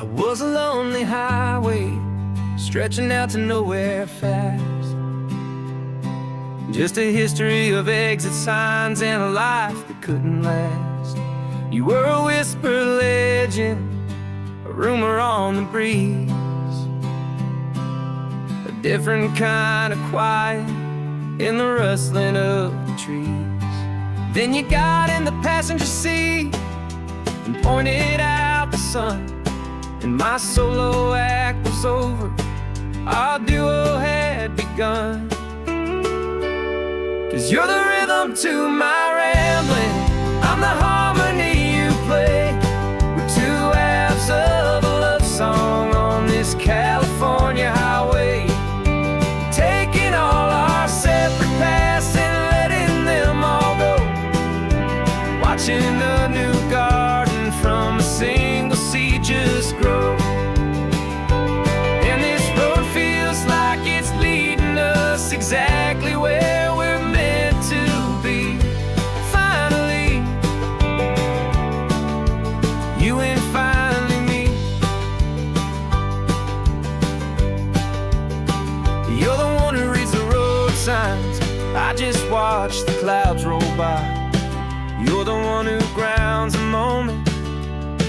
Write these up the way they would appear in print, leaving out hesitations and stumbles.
I was a lonely highway, stretching out to nowhere fast. Just a history of exit signs and a life that couldn't last. You were a whisper legend, a rumor on the breeze, a different kind of quiet in the rustling of the trees. Then you got in the passenger seat and pointed out the sun, and my solo act was over, our duo had begun. 'Cause you're the rhythm to my rambling, I'm the harmony you play. We're two halves of a love song on this California highway, taking all our separate paths and letting them all go, watching the new garden from a single seed just grow. And this road feels like it's leading us exactly where we're meant to be. Finally, you and finally me. You're the one who reads the road signs, I just watch the clouds roll by. You're the one who grounds a moment,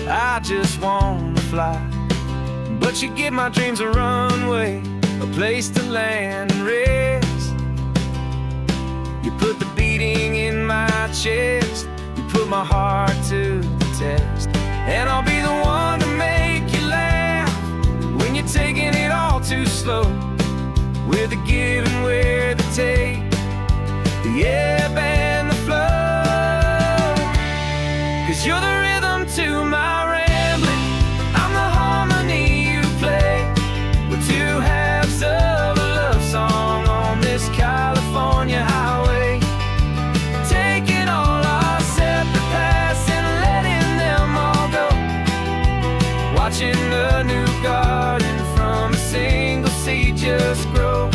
I just wanna fly. But you give my dreams a runway, a place to land and rest. You put the beating in my chest, you put my heart to the test. And I'll be the one to make you laugh when you're taking it all too slow. We're the give and we're the take, the ebb and the flow. 'Cause you're the rhythm to my rambling, I'm the harmony you play. We're two halves of a love song on this California highway, taking all our separate paths and letting them all go, watching the new garden from a single seed just grow.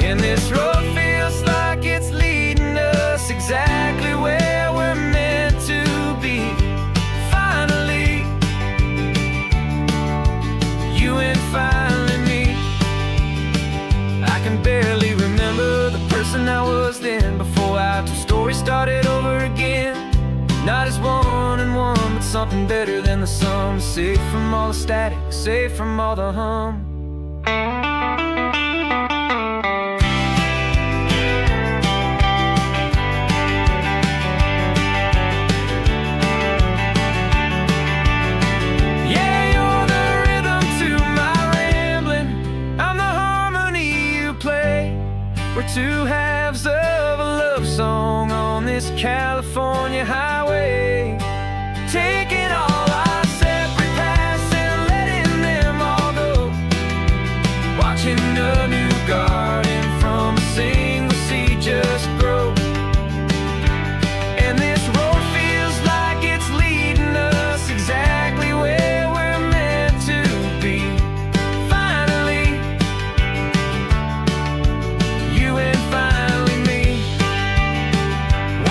And this road feels like it's leading us exactly where we're meant to be. Finally, you and finally me. I can barely remember the person I was then, before our two stories started over again. Not as one and one, but something better than the sum. Safe from all the static, safe from all the hum. We're two halves of a love song on this California highway, taking all our separate paths and letting them all go, watching a new garden from a single seed just grow. And this road feels like it's leading us exactly where we're meant to be. Finally, you and finally me.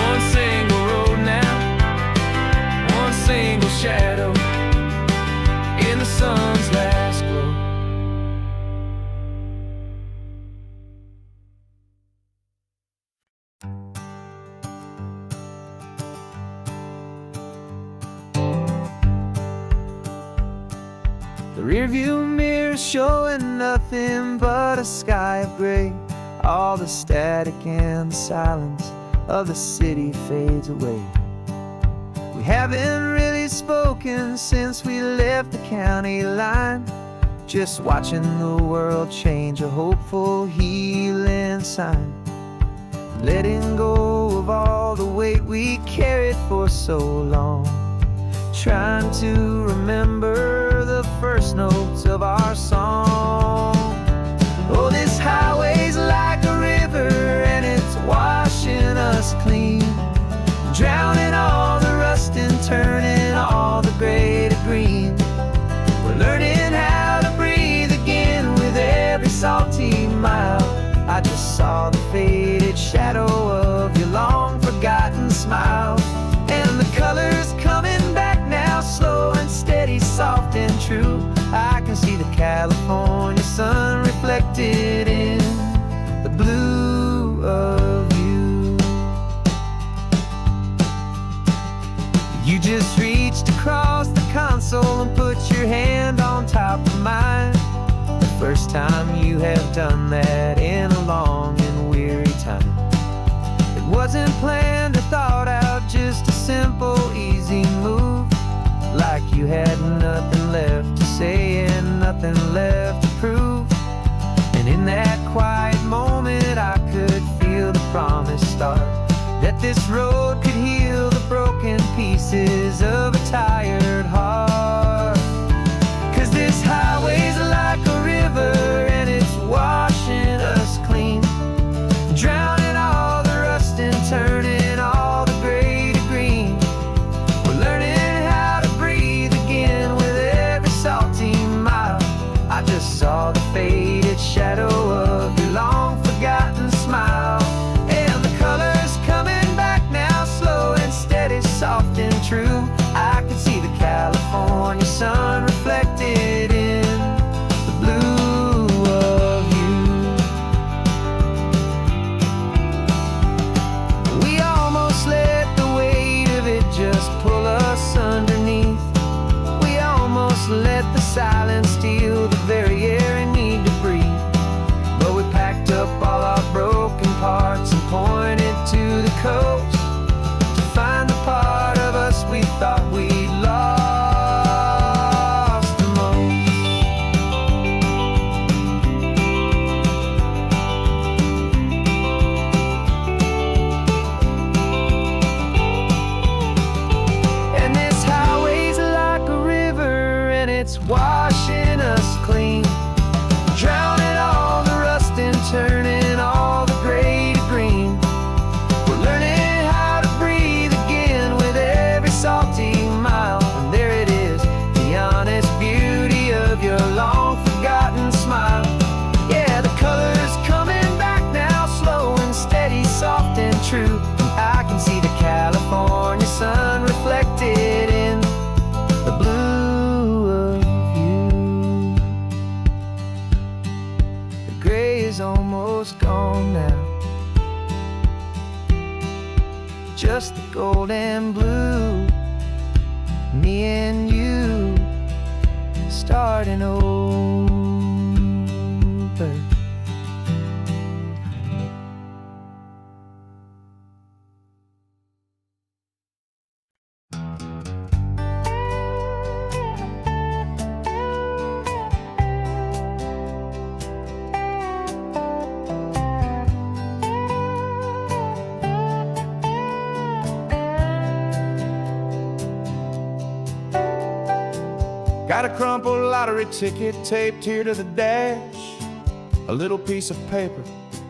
One single road now, one single shadow in the sun's last glow. The rearview mirror showing nothing but a sky of gray. All the static and the silence of the city fades away. We haven't really spoken since we left the county line, just watching the world change, a hopeful healing sign. Letting go of all the weight we carried for so long, trying to remember the first notes of our song. Oh, this highway's like a river and it's washing us clean, drowning all the rust and turning all the gray to green. We're learning how to breathe again with every salty mile. I just saw the faded shadow of your long forgotten smile, and the colors coming back now, slow and steady, soft just reached across the console and put your hand on top of mine. The first time you have done that in a long and weary time. It wasn't planned or thought out, just a simple, easy move. Like you had nothing left to say and nothing left to prove. And in that quiet moment I could feel the promise start, that this road could heal the broken pieces of a tired heart. 'Cause this highway's like a river and it's washing us clean, drowning all the rust and turning all the gray to green. We're learning how to breathe again with every salty mile. I just saw the faded shadow of your long forgotten smile. And the colors coming back now, slow and steady, soft and true. I can see the California sun reflected in the blue of you. We almost let the weight of it just pull us underneath. We almost let the silence steal the very air and need to breathe. But we packed up all our broken parts and pointed to the coast to find the part of us we thought we'd lost the most. And this highway's like a river and it's washing us clean, drowning all the rust and turning all the gray to green. We're learning how to breathe again with every salty mile. And there it is, the honest beauty of your long forgotten smile. Yeah, the colors coming back now, slow and steady, soft and true. I can see the California sun reflected in the blue of you. The gray is almost gone now, just the gold and blue. Me and you starting over. Got a crumpled lottery ticket taped here to the dash, a little piece of paper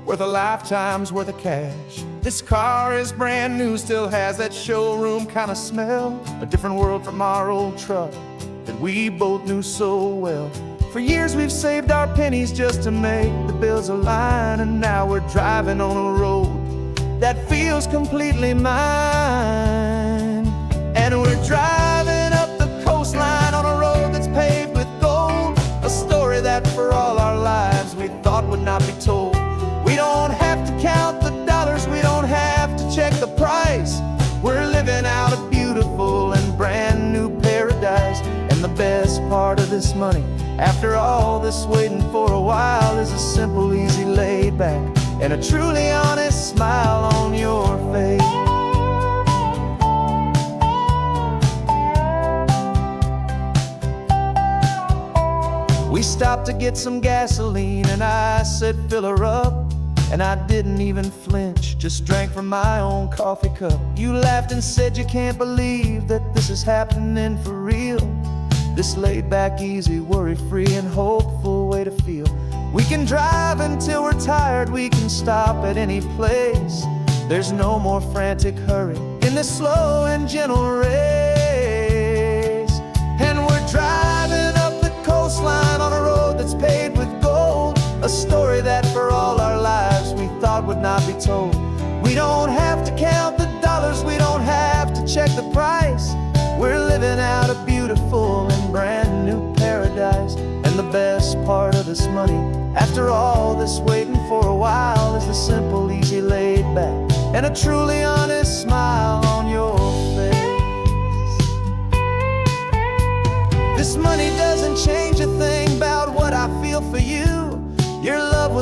worth a lifetime's worth of cash. This car is brand new, still has that showroom kind of smell, a different world from our old truck that we both knew so well. For years we've saved our pennies just to make the bills align, and now we're driving on a road that feels completely mine. And we're driving up the coastline on a road that's paved with gold, a story that for all our lives we thought would not be told. We don't have to count the dollars, we don't have to check the price. We're living out a beautiful and brand new paradise. And the best part of this money, after all this waiting for a while, is a simple, easy, laid back and a truly honest smile on your face. We stopped to get some gasoline and I said fill her up, and I didn't even flinch, just drank from my own coffee cup. You laughed and said you can't believe that this is happening for real. This laid back, easy, worry-free and hopeful way to feel. We can drive until we're tired, we can stop at any place. There's no more frantic hurry in this slow and gentle race. And we're driving up the coastline on a road that's paved with gold, a story that for all our lives we thought would not be told. We don't have to count the dollars, we don't have to check the price. We're living out a beautiful and brand new paradise. And the best part of this money, after all this waiting for a while, is the simple, easy, laid back and a truly honest smile on your face.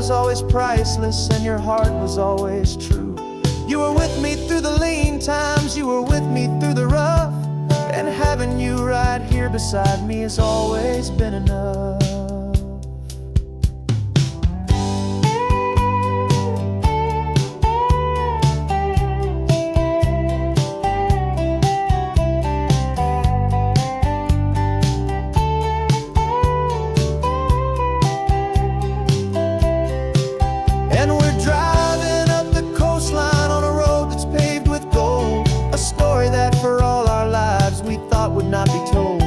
was always priceless and your heart was always true. You were with me through the lean times, you were with me through the rough, and having you right here beside me has always been enough. Would not be told.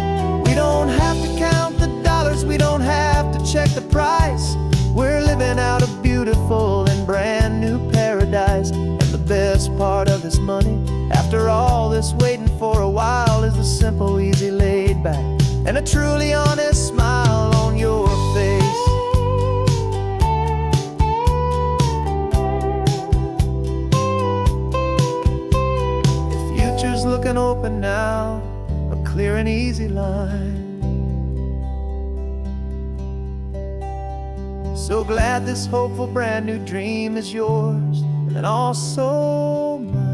We don't have to count the dollars, we don't have to check the price. We're living out a beautiful and brand new paradise. And the best part of this money, after all this waiting for a while, is the simple, easy, laid back, and a truly honest smile on your face. The future's looking open now, clear and easy line. So glad this hopeful brand new dream is yours and also mine.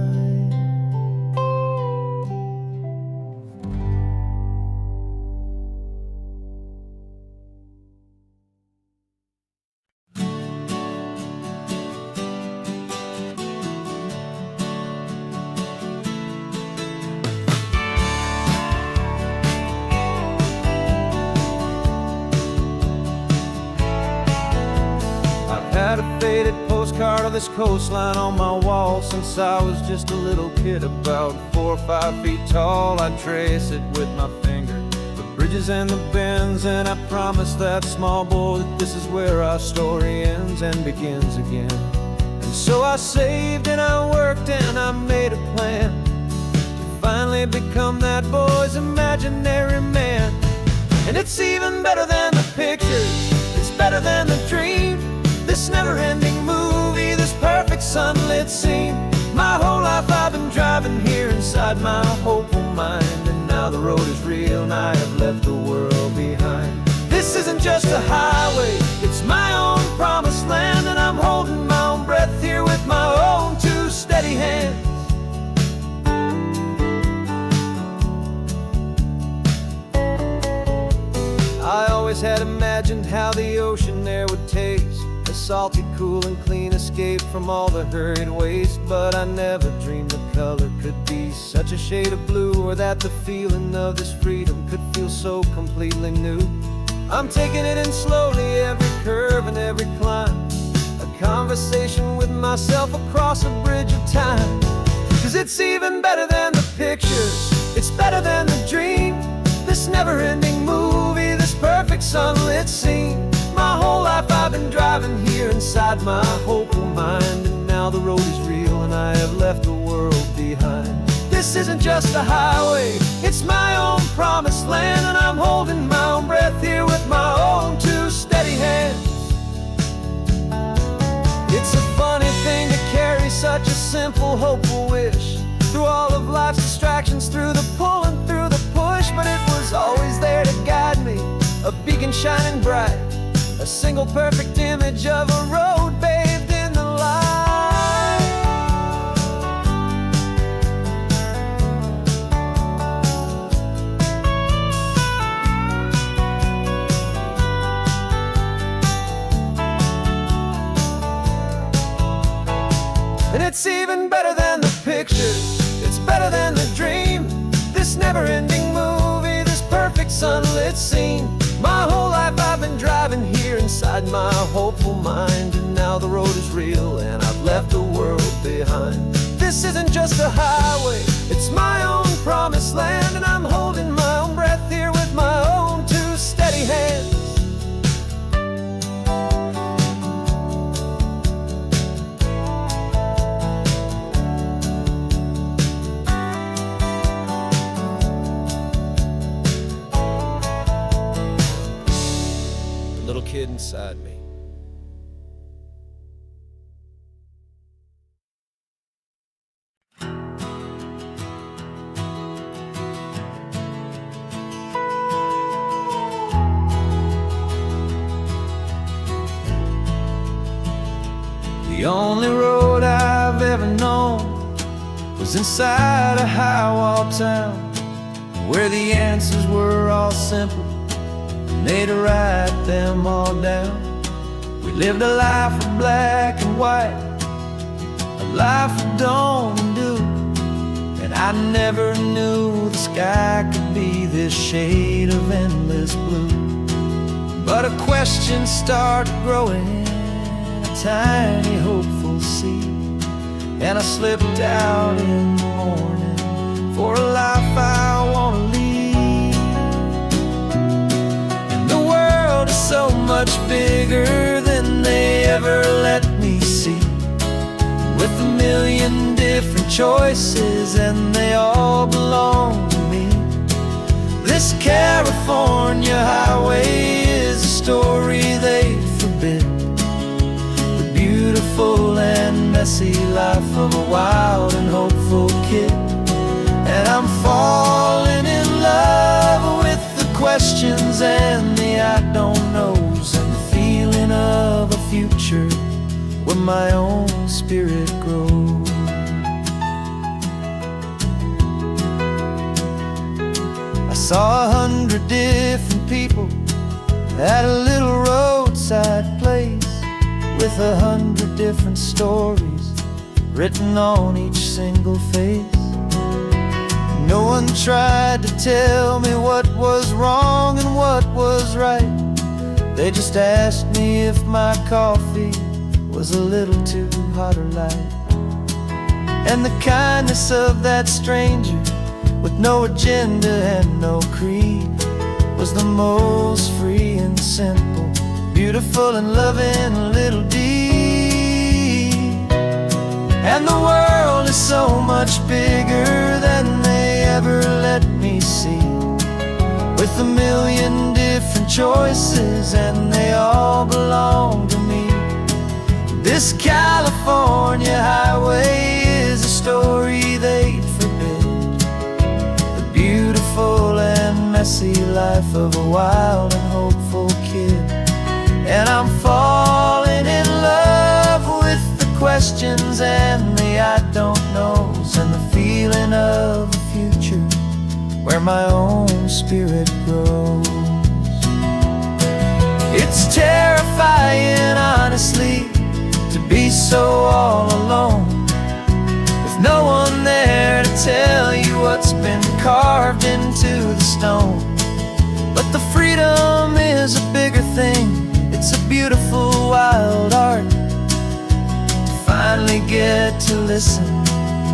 Had a faded postcard of this coastline on my wall since I was just a little kid, about 4 or 5 feet tall. I trace it with my finger, the bridges and the bends, and I promised that small boy that this is where our story ends and begins again. And so I saved and I worked and I made a plan to finally become that boy's imaginary man. And it's even better than the pictures, it's better than the dream, this never-ending movie, this perfect sunlit scene. My whole life I've been driving here inside my hopeful mind, and now the road is real and I have left the world behind. This isn't just a highway, it's my own promised land, and I'm holding my own breath here with my own 2 steady hands. I always had imagined how the ocean there would taste, a salty, cool and clean escape from all the hurried waste. But I never dreamed the color could be such a shade of blue, or that the feeling of this freedom could feel so completely new. I'm taking it in slowly, every curve and every climb, a conversation with myself across a bridge of time. 'Cause it's even better than the pictures, it's better than the dream, this never-ending movie, this perfect sunlit scene. My whole life I've been driving here inside my hopeful mind, and now the road is real and I have left the world behind. This isn't just a highway, it's my own promised land, and I'm holding my own breath here with my own 2 steady hands. It's a funny thing to carry such a simple, hopeful wish through all of life's distractions, through the pull and through the push, but it was always there to guide me, a beacon shining bright, a single perfect image of a road bathed in the light. And it's even better than the pictures, it's better than the dream, this never-ending movie, this perfect sunlit scene. My whole life I've been driving here inside my hopeful mind, and now the road is real and I've left the world behind. This isn't just a highway, it's my own promised land, and I'm holding my own breath here with my own 2 steady hands. Kid inside me. The only road I've ever known was inside a high-wall town, where the answers were all simple, and they'd write them all down. We lived a life of black and white, a life of dawn and dew, and I never knew the sky could be this shade of endless blue. But a question started growing, a tiny hopeful seed, and I slipped out in the morning for a life I want to lead. And the world is so much bigger than they ever let me see, with a million different choices and they all belong to me. This California highway is a story they forbid, the beautiful and messy life of a wild and hopeful kid. And I'm falling in love with the questions and the I don't knows, and the feeling of a future where my own spirit grows. I saw 100 different people at a little roadside place, with 100 different stories written on each single face. No one tried to tell me what was wrong and what was right. They just asked me if my coffee was a little too hot or light. And the kindness of that stranger, with no agenda and no creed, was the most free and simple, beautiful and loving little deed. And the world is so much bigger than they ever let me see, with a million different choices and they all belong to me. This California highway is a story they'd forbid, the beautiful and messy life of a wild and hopeful kid. And I'm falling in love with the questions and the I don't knows, and the feeling of a future where my own spirit grows. It's terrifying, honestly, to be so all alone, with no one there to tell you what's been carved into the stone. But the freedom is a bigger thing, it's a beautiful wild art, to finally get to listen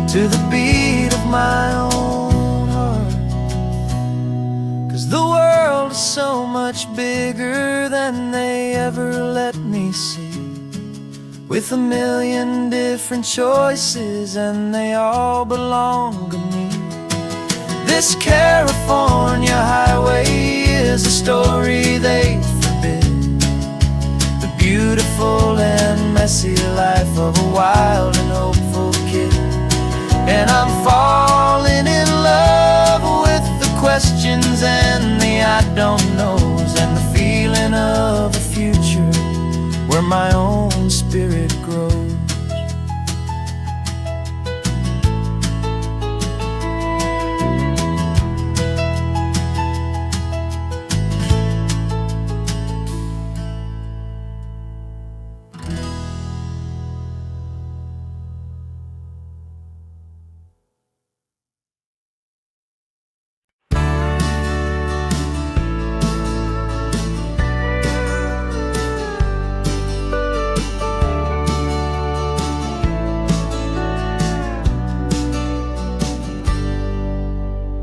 to the beat of my own heart. 'Cause the world is so much bigger than they ever let me see, with a million different choices and they all belong to me. This California highway is a story they forbid, the beautiful and messy life of a wild and hopeful kid. And I'm falling in love with the questions and the I don't knows, and the feeling of a future where my own spirit grows.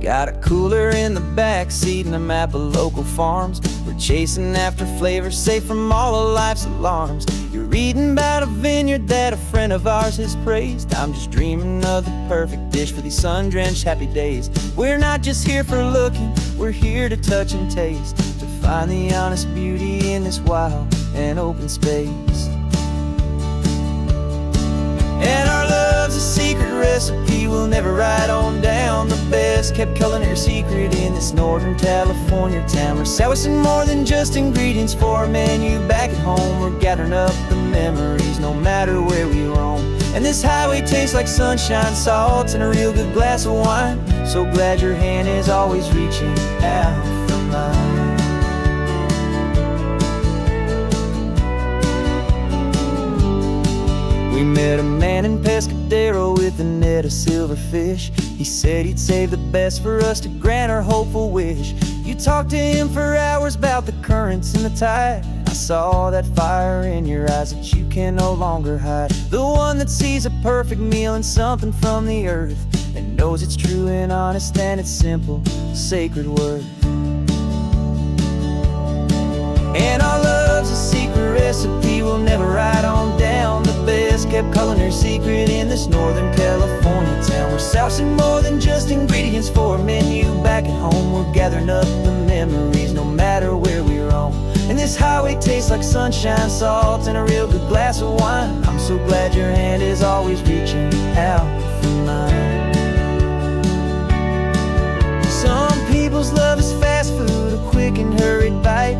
Got a cooler in the back seat and a map of local farms. We're chasing after flavors safe from all of life's alarms. You're reading about a vineyard that a friend of ours has praised. I'm just dreaming of the perfect dish for these sun-drenched happy days. We're not just here for looking, we're here to touch and taste, to find the honest beauty in this wild and open space. And our love's a secret recipe we'll never write on down, the best best kept culinary secret in this Northern California town. We're selling more than just ingredients for a menu back at home. We're gathering up the memories no matter where we roam. And this highway tastes like sunshine, salt, and a real good glass of wine. So glad your hand is always reaching out for mine. We met a man in Pescadero with a net of silverfish. He said he'd save the best for us to grant our hopeful wish. You talked to him for hours about the currents and the tide. I saw that fire in your eyes that you can no longer hide. The one that sees a perfect meal in something from the earth, and knows it's true and honest and it's simple, sacred worth. And our love's a secret recipe we'll never write on down. The best kept culinary secret in this Northern California town. We're sourcing more than just ingredients for a menu back at home. We're gathering up the memories no matter where we roam. And this highway tastes like sunshine, salt, and a real good glass of wine. I'm so glad your hand is always reaching out for mine. Some people's love is fast food, a quick and hurried bite.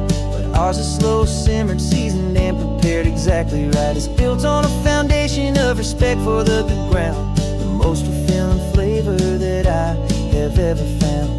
Ours is slow simmered, seasoned and prepared exactly right. It's built on a foundation of respect for the good ground. The most fulfilling flavor that I have ever found.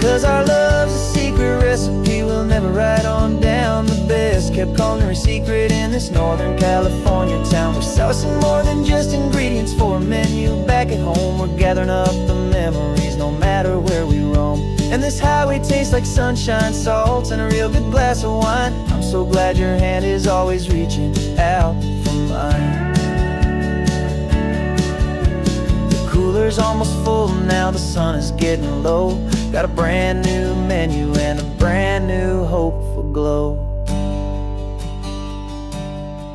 'Cause our love's a secret recipe we'll never write on down. The best kept culinary secret in this Northern California town. We're sourcing more than just ingredients for a menu back at home. We're gathering up the memories no matter where we roam. And this highway tastes like sunshine, salt, and a real good glass of wine. I'm so glad your hand is always reaching out for mine. The cooler's almost full now, the sun is getting low. Got a brand new menu and a brand new hopeful glow.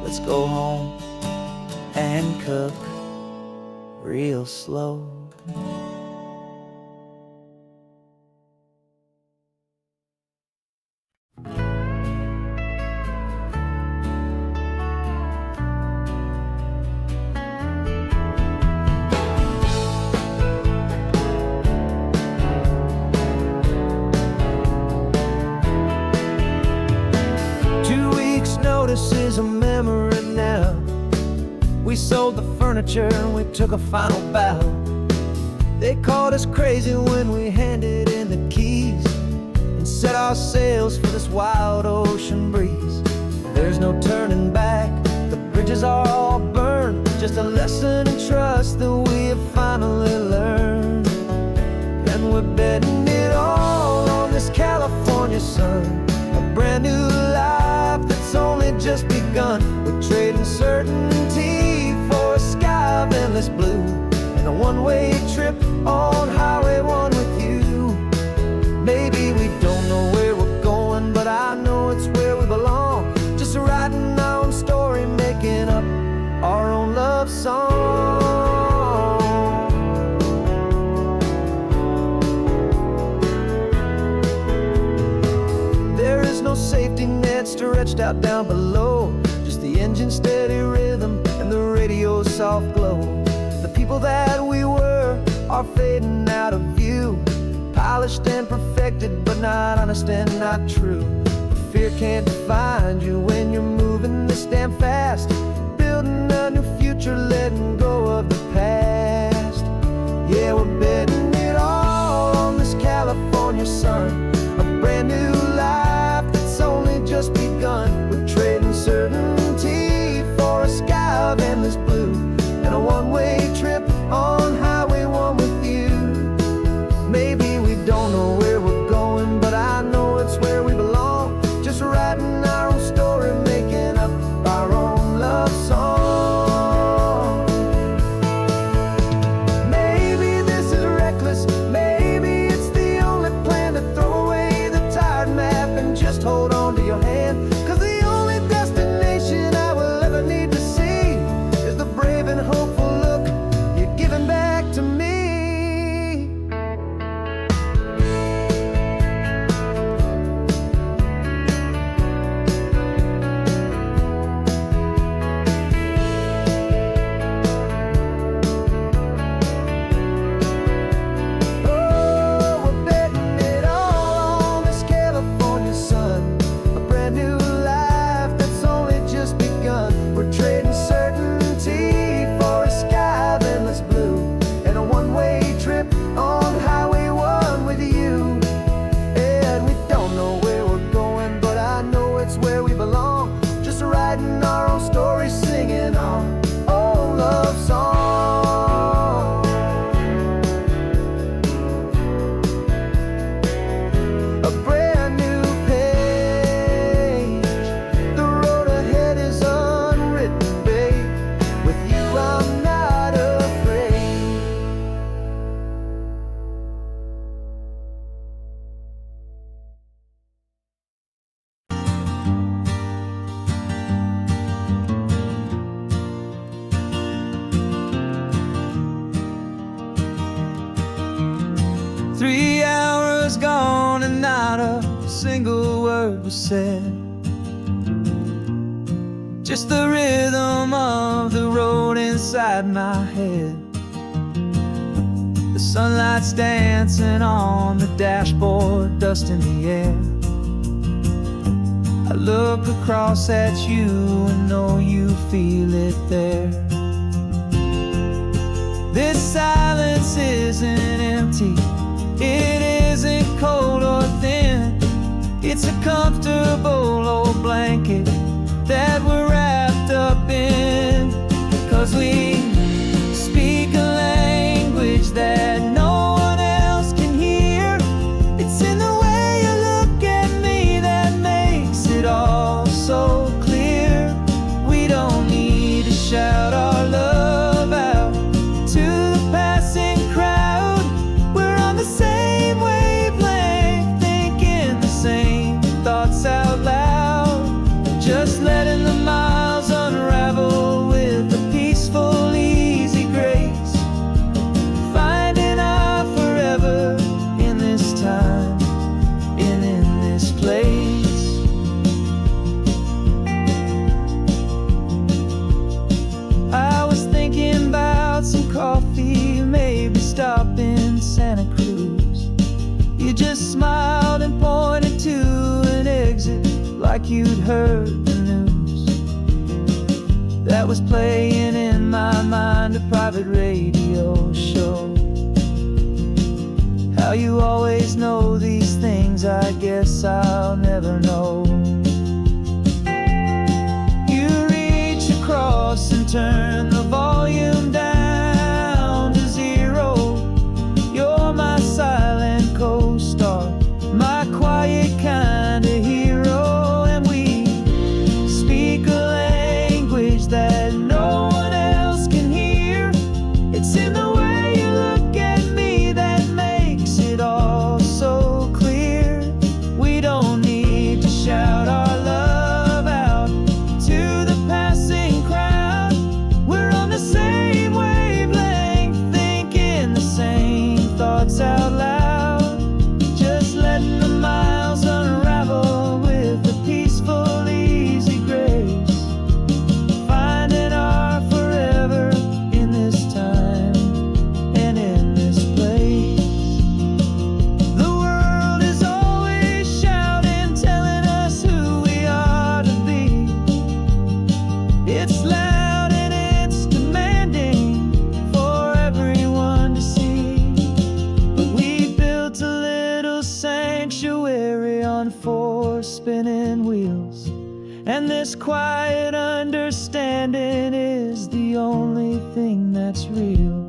Let's go home and cook real slow. 2 weeks notice is a memory now. We sold the furniture and we took a final bow. They called us crazy when we handed in the keys and set our sails for this wild ocean breeze. There's no turning back, the bridges are all burned. Just a lesson in trust that we have finally learned. And we're betting it all on this California sun, a brand new life that's only just begun. We're trading certainty for a sky of endless blue, and a one-way trip on Highway 1 with you. Maybe we don't know where we're going, but I know it's where we belong. Just writing our own story, making up our own love song. There is no safety net stretched out down below, just the engine's steady rhythm and the radio's soft glow. The people that we were are fading out of view, polished and perfected, but not honest and not true. Fear can't define you when you're moving this damn fast, building a new future, letting go of the past. Yeah, we're betting it all on this California sun, a brand new life that's only just begun. We're trading certainty for a sky of endless blue, and a one-way trip on Highway 1 with you. Maybe we don't know where we're going, but I know it's where we belong. Just writing our own story, making up our own love song. 3 hours gone and not a single word was said. Just the rhythm of the road inside my head. The sunlight's dancing on the dashboard, dust in the air. I look across at you and know you feel it there. This silence isn't empty, it isn't cold or thin. It's a comfortable old blanket that we're wrapped up in. 'Cause we speak a language that no one else can hear. It's in the way you look at me that makes it all so clear. We don't need to shout our love out to the passing crowd. We're on the same wavelength, thinking the same thoughts out loud. Just letting the miles unravel with a peaceful, easy grace. Finding our forever in this time and in this place. I was thinking about some coffee, maybe stop in Santa Cruz. You just smiled and pointed to an exit like you'd heard the news. That was playing in my mind, a private radio show. How you always know these things, I guess I'll never know. You reach across and turn the volume down to 0. You're my silent co-star, my quiet kind of hero. And we speak a language that no one else can hear. It's in the way you look at me that makes it all so clear. We don't need to shout our love out to the passing crowd. We're on the same wavelength, thinking the same thoughts out loud. Just letting the miles unravel with a peaceful, easy grace. Finding our forever in this time and in this place. The world is always shouting, telling us who we are to be. It's loud and it's demanding for everyone to see. But we built a little sanctuary on 4 spinning wheels, and this quiet understanding is the only thing that's real.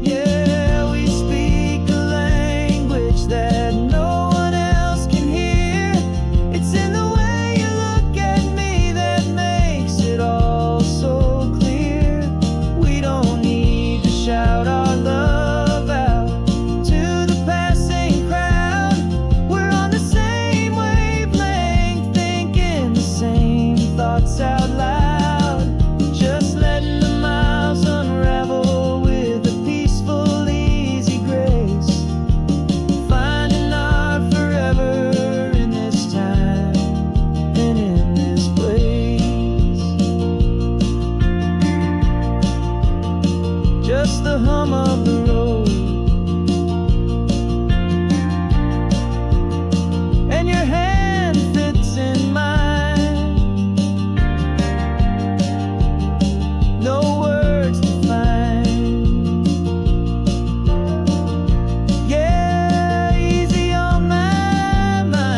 Yeah, we speak a language that no one else can hear. It's in the way you look at me that makes it all so clear. We don't need to shout our love out to the passing crowd. We're on the same wavelength, thinking the same thoughts out loud. Just letting the miles unravel with a peaceful, easy grace. Finding our forever in this time and in this place. Just the hum of the road and your hand fits in mine. No words to find. Yeah, easy on my mind.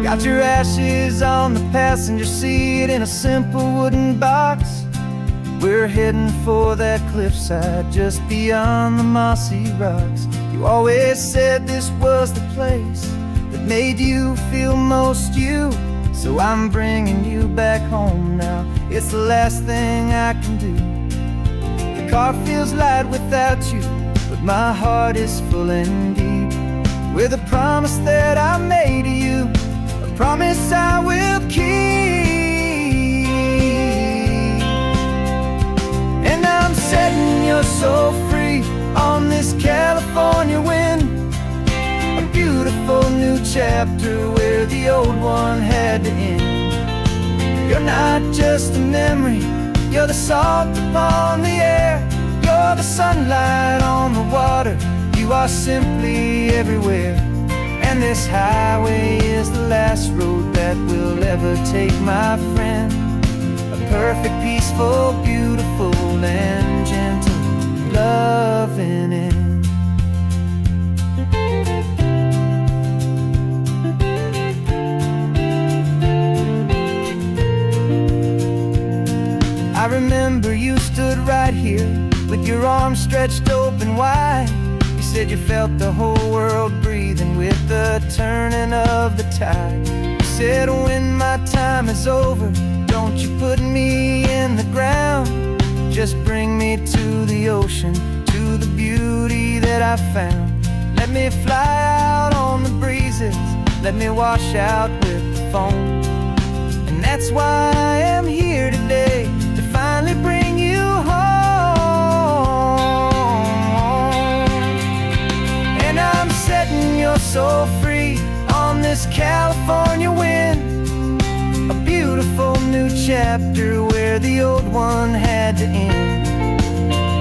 Got your ashes on the passenger seat in a simple wooden box. We're heading for that cliffside just beyond the mossy rocks. You always said this was the place that made you feel most you. So I'm bringing you back home now. It's the last thing I can do. The car feels light without you, but my heart is full and deep with a promise that I made to you, a promise I will keep. And I'm setting your soul free on this California wind, a beautiful new chapter where the old one had to end. You're not just a memory, you're the salt upon the air, you're the sunlight on the water, you are simply everywhere. And this highway is the last road that we'll ever take, my friend. A perfect, peaceful, beautiful, and gentle, loving end. I remember you stood right here with your arms stretched open wide. You said you felt the whole world breathing with the turning of the tide. You said, when my time is over, don't you put me in the ground, just bring me to the ocean, to the beauty that I found. Let me fly out on the breezes, let me wash out with the foam. And that's why I am here today, to finally bring you home. And I'm setting your soul free on this California wind, a beautiful new chapter where the old one had to end.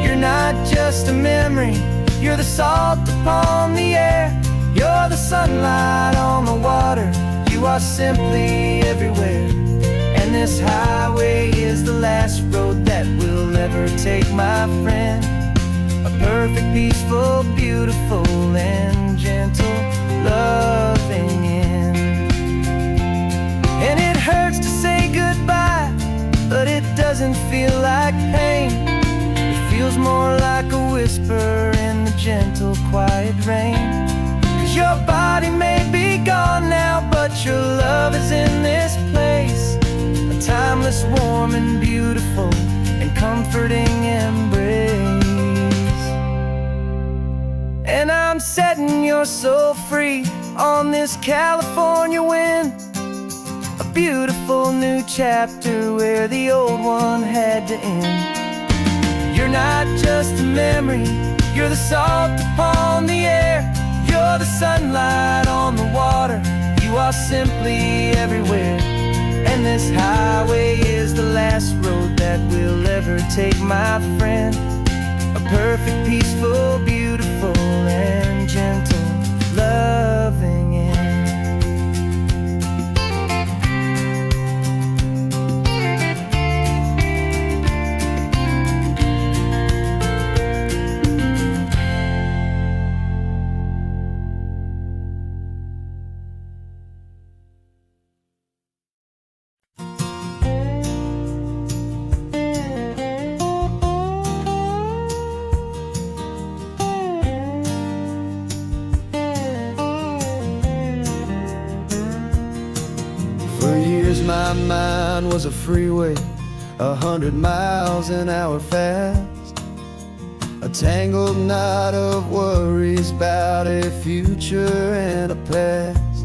You're not just a memory, you're the salt upon the air, you're the sunlight on the water, you are simply everywhere. And this highway is the last road that we'll ever take, my friend. A perfect, peaceful, beautiful, and gentle, loving end. And it hurts to say goodbye, but it doesn't feel like pain. It feels more like a whisper in the gentle, quiet rain. 'Cause your body may be gone now, but your love is in this place, a timeless, warm, and beautiful, and comforting embrace. And I'm setting your soul free on this California wind, a beautiful new chapter where the old one had to end. You're not just a memory, you're the salt upon the air, you're the sunlight on the water, you are simply everywhere. And this highway is the last road that we'll ever take, my friend. A perfect, peaceful, beautiful, and gentle, loving end. For years my mind was a freeway, 100 miles an hour fast, a tangled knot of worries about a future and a past.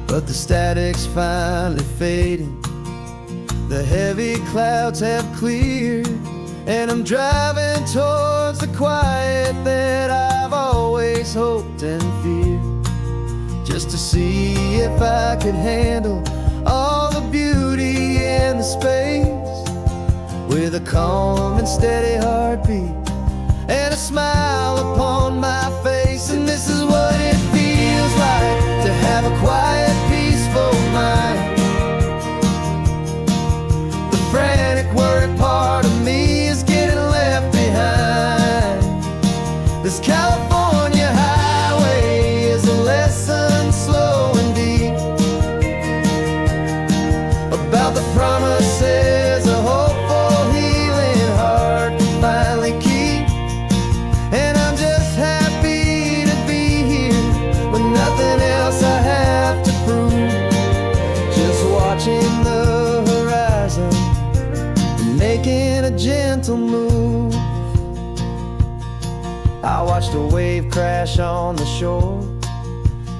But the static's finally fading, the heavy clouds have cleared, and I'm driving towards the quiet that I've always hoped and feared, just to see if I could handle all the beauty in the space, with a calm and steady heartbeat and a smile upon my face. And this is what it feels like to have a quiet, peaceful mind. The frantic, worried part of me is getting left behind. This California highway is a lesson slow and deep about the promises a hopeful, healing heart can finally keep. And I'm just happy to be here when nothing else I have watched a wave crash on the shore,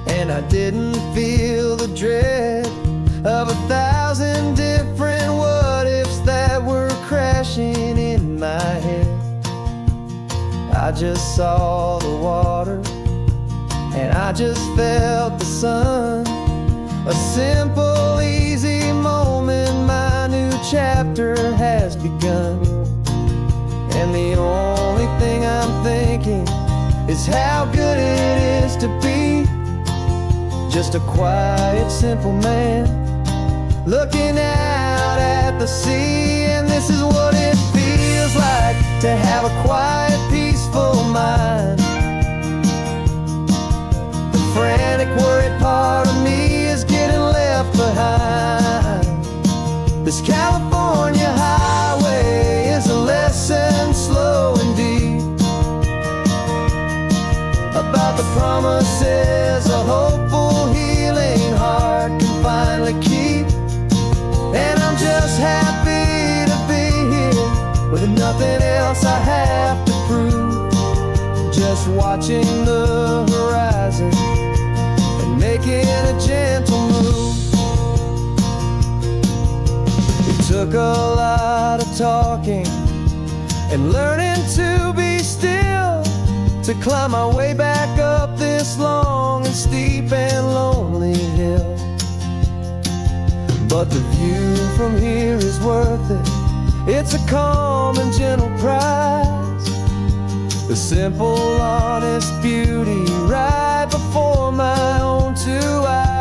and I didn't feel the dread of 1,000 different what-ifs that were crashing in my head. I just saw the water, and I just felt the sun. A simple, easy moment, my new chapter has begun. And the only thing I'm thinking is how good it is to be just a quiet, simple man looking out at the sea. And this is what it feels like to have a quiet, peaceful mind. The frantic, worried part of me is getting left behind. This California highway is a lesson, slow and deep, about the promises a hopeful, healing heart can finally keep. And I'm just happy to be here with nothing else I have to prove, just watching the horizon and making a gentle move. It took a lot of talking and learning to be still to climb my way back up this long and steep and lonely hill. But the view from here is worth it. It's a calm and gentle prize, the simple, honest beauty right before my own two eyes.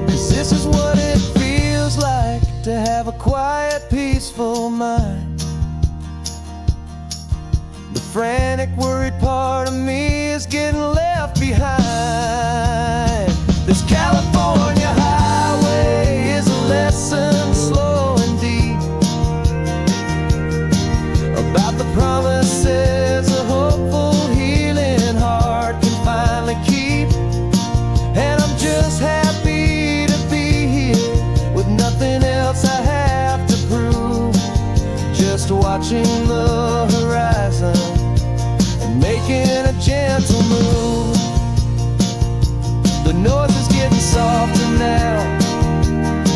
'Cause this is what it feels like to have a quiet, peaceful mind. The frantic, worried part of me is getting left behind. This California highway is a lesson, slow and deep, about the promises a hopeful, healing heart can finally keep. And I'm just happy to be here with nothing else I have to prove, just watching the horizon and making a gentle move. The noise is getting softer now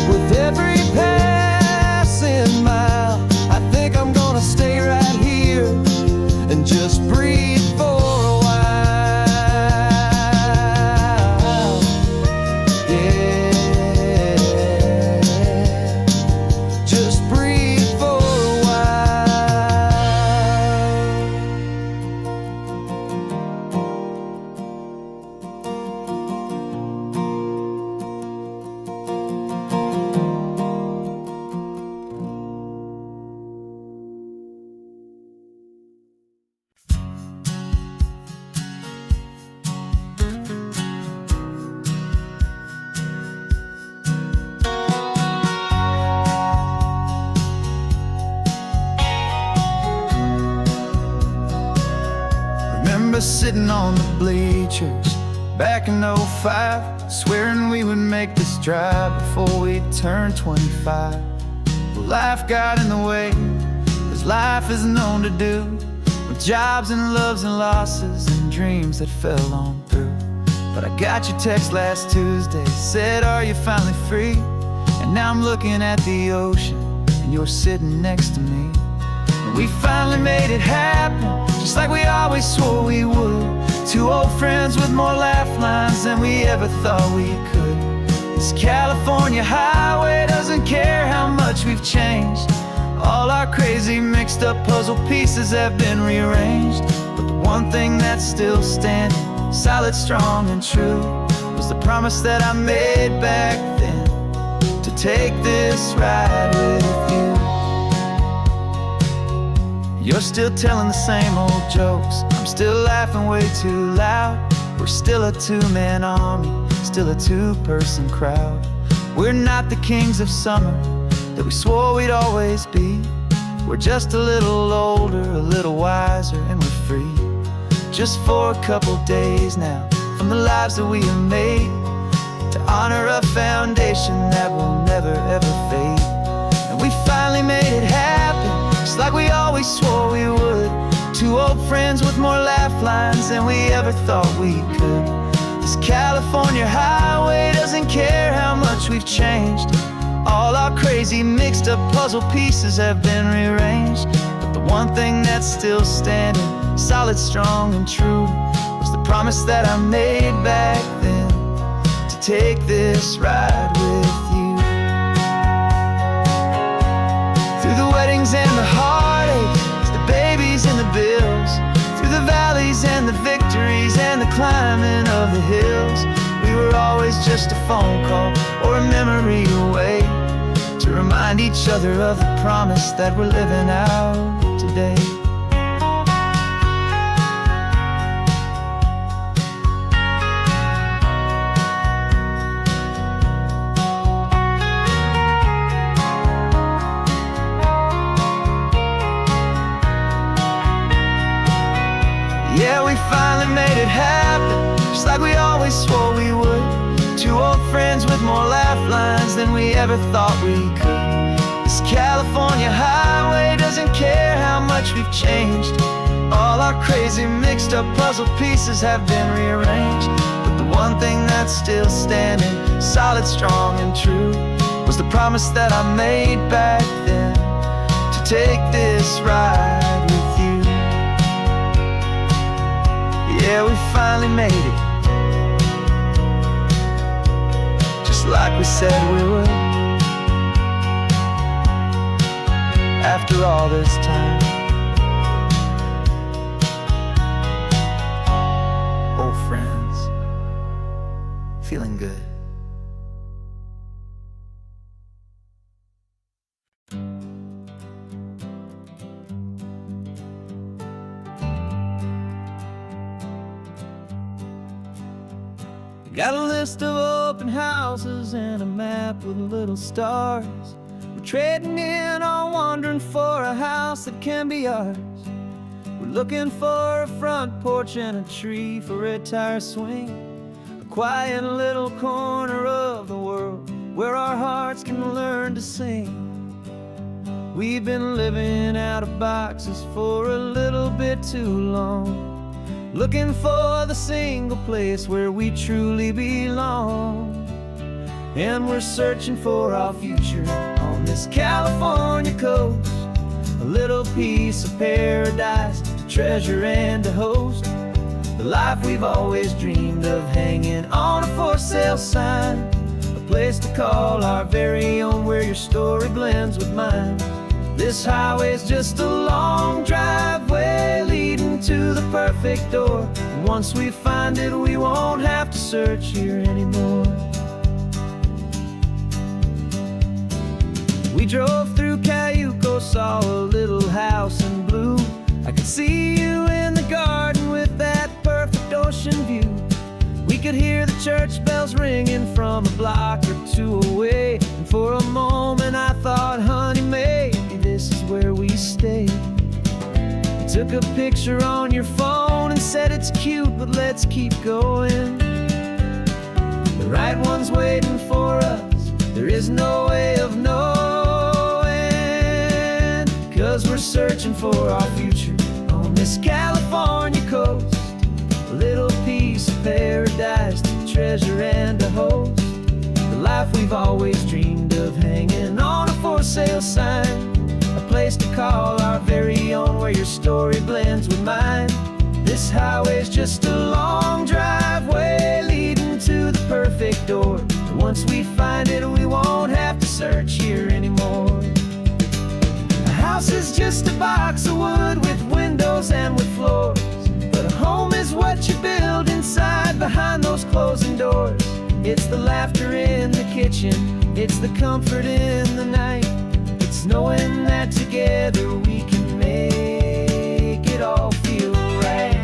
with every passing mile. I think I'm gonna stay right here and just breathe for a while. Yeah, just breathe for a while. Remember sitting on the bleachers back in '05, swearing we would make this drive before we turned 25. But life got in the way, as life is known to do, with jobs and loves and losses and dreams that fell on through. But I got your text last Tuesday, said, are you finally free? And now I'm looking at the ocean, and you're sitting next to me. And we finally made it happen, just like we always swore we would. Two old friends with more laugh lines than we ever thought we could. This California highway doesn't care how much we've changed. All our crazy mixed up puzzle pieces have been rearranged. But the one thing that's still standing, solid, strong and true, was the promise that I made back then, to take this ride with you. You're still telling the same old jokes, I'm still laughing way too loud. We're still a two-man army, still a two-person crowd. We're not the kings of summer that we swore we'd always be. We're just a little older, a little wiser, and we're free. Just for a couple days now, from the lives that we have made, to honor a foundation that will never ever fade. And we finally made it happen, just like we always swore we would. Two old friends with more laugh lines than we ever thought we could. This California highway doesn't care how much we've changed. All our crazy mixed up puzzle pieces have been rearranged, but the one thing that's still standing, solid, strong, and true, was the promise that I made back then, to take this ride with you. Through the weddings and the heartaches, the babies and the bills, through the valleys and the victories and the climbing of the hills, we were always just a phone call or a memory away, to remind each other of the promise that we're living out today. Yeah, we finally made it happen, just like we always swore we would. Two old friends with more laugh lines than we ever thought we could. This California highway doesn't care how much we've changed. All our crazy mixed up puzzle pieces have been rearranged, but the one thing that's still standing, solid, strong, and true, was the promise that I made back then, to take this ride with you. Yeah, we finally made it, just like we said we would. After all this time, old friends, feeling good. Got a list of open houses and a map with little stars. We're trading in our wandering for a house that can be ours. We're looking for a front porch and a tree for a tire swing, a quiet little corner of the world where our hearts can learn to sing. We've been living out of boxes for a little bit too long, looking for the single place where we truly belong. And we're searching for our future on this California coast, a little piece of paradise to treasure and to host, the life we've always dreamed of, hanging on a for sale sign, a place to call our very own, where your story blends with mine. This highway's just a long driveway leading to the perfect door, and once we find it, we won't have to search here anymore. We drove through Cayuco, saw a little house in blue. I could see you in the garden with that perfect ocean view. We could hear the church bells ringing from a block or two away, and for a moment I thought, honey, maybe this is where we stay. You took a picture on your phone and said it's cute, but let's keep going. The right one's waiting for us, there is no way of knowing, 'cause we're searching for our future on this California coast, a little piece of paradise to treasure and to host, the life we've always dreamed of, hanging on a for sale sign, a place to call our very own, where your story blends with mine. This highway's just a long driveway leading to the perfect door, and once we find it, we won't have to search here anymore. A house is just a box of wood with windows and with floors, but a home is what you build inside behind those closing doors. It's the laughter in the kitchen, it's the comfort in the night, it's knowing that together we can make it all feel right.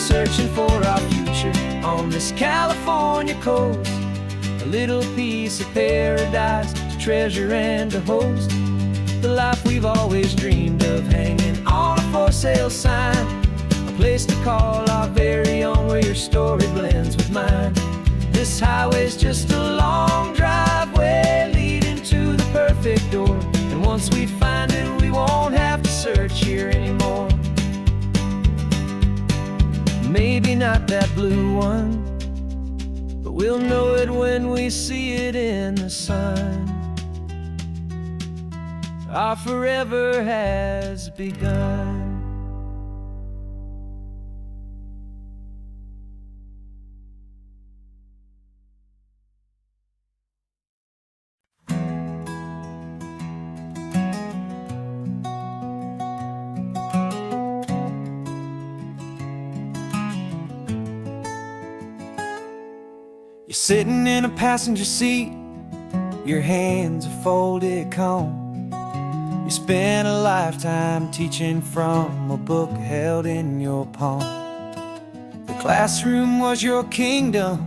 searching for our future on this California coast. A little piece of paradise to treasure and to host. The life we've always dreamed of, hanging on a for sale sign. A place to call our very own, where your story blends with mine. This highway's just a long driveway leading to the perfect door. And once we find it, we won't have to search here anymore. Maybe not that blue one, but we'll know it when we see it in the sun. Our forever has begun. You're sitting in a passenger seat, your hands are folded calm. You spent a lifetime teaching from a book held in your palm. The classroom was your kingdom,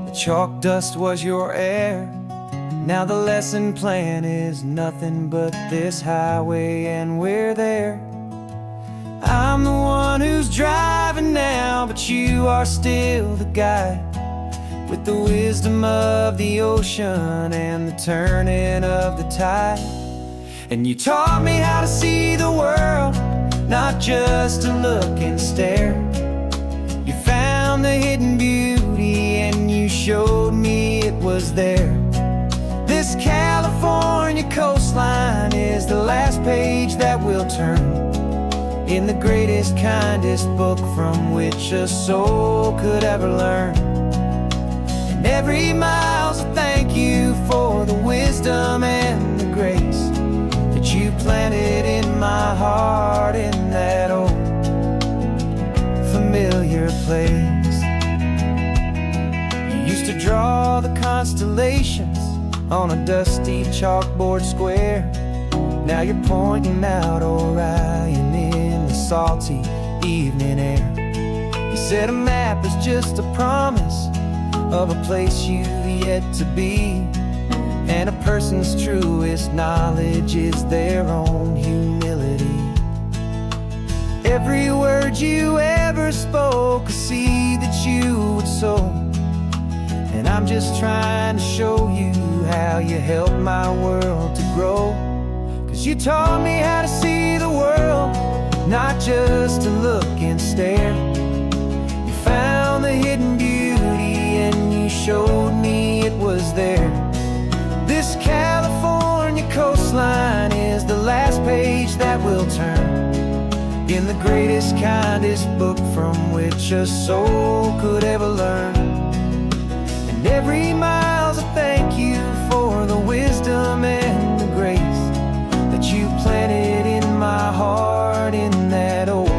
the chalk dust was your air. Now the lesson plan is nothing but this highway, and we're there. I'm the one who's driving now, but you are still the guide, with the wisdom of the ocean and the turning of the tide. And you taught me how to see the world, not just to look and stare. You found the hidden beauty and you showed me it was there. This California coastline is the last page that we'll turn in the greatest, kindest book from which a soul could ever learn. And every mile's a thank you for the wisdom and the grace that you planted in my heart in that old familiar place. You used to draw the constellations on a dusty chalkboard square. Now you're pointing out Orion in the salty evening air. You said a map is just a promise of a place you've yet to be, and a person's truest knowledge is their own humility. Every word you ever spoke, a seed that you would sow, and I'm just trying to show you how you helped my world to grow. 'Cause you taught me how to see the world, not just to look and stare. You found the hidden beauty and you showed me it was there. This California coastline is the last page that we'll turn in the greatest, kindest book from which a soul could ever learn. And every mile's a thank you for the wisdom and the grace that you planted in my heart in that old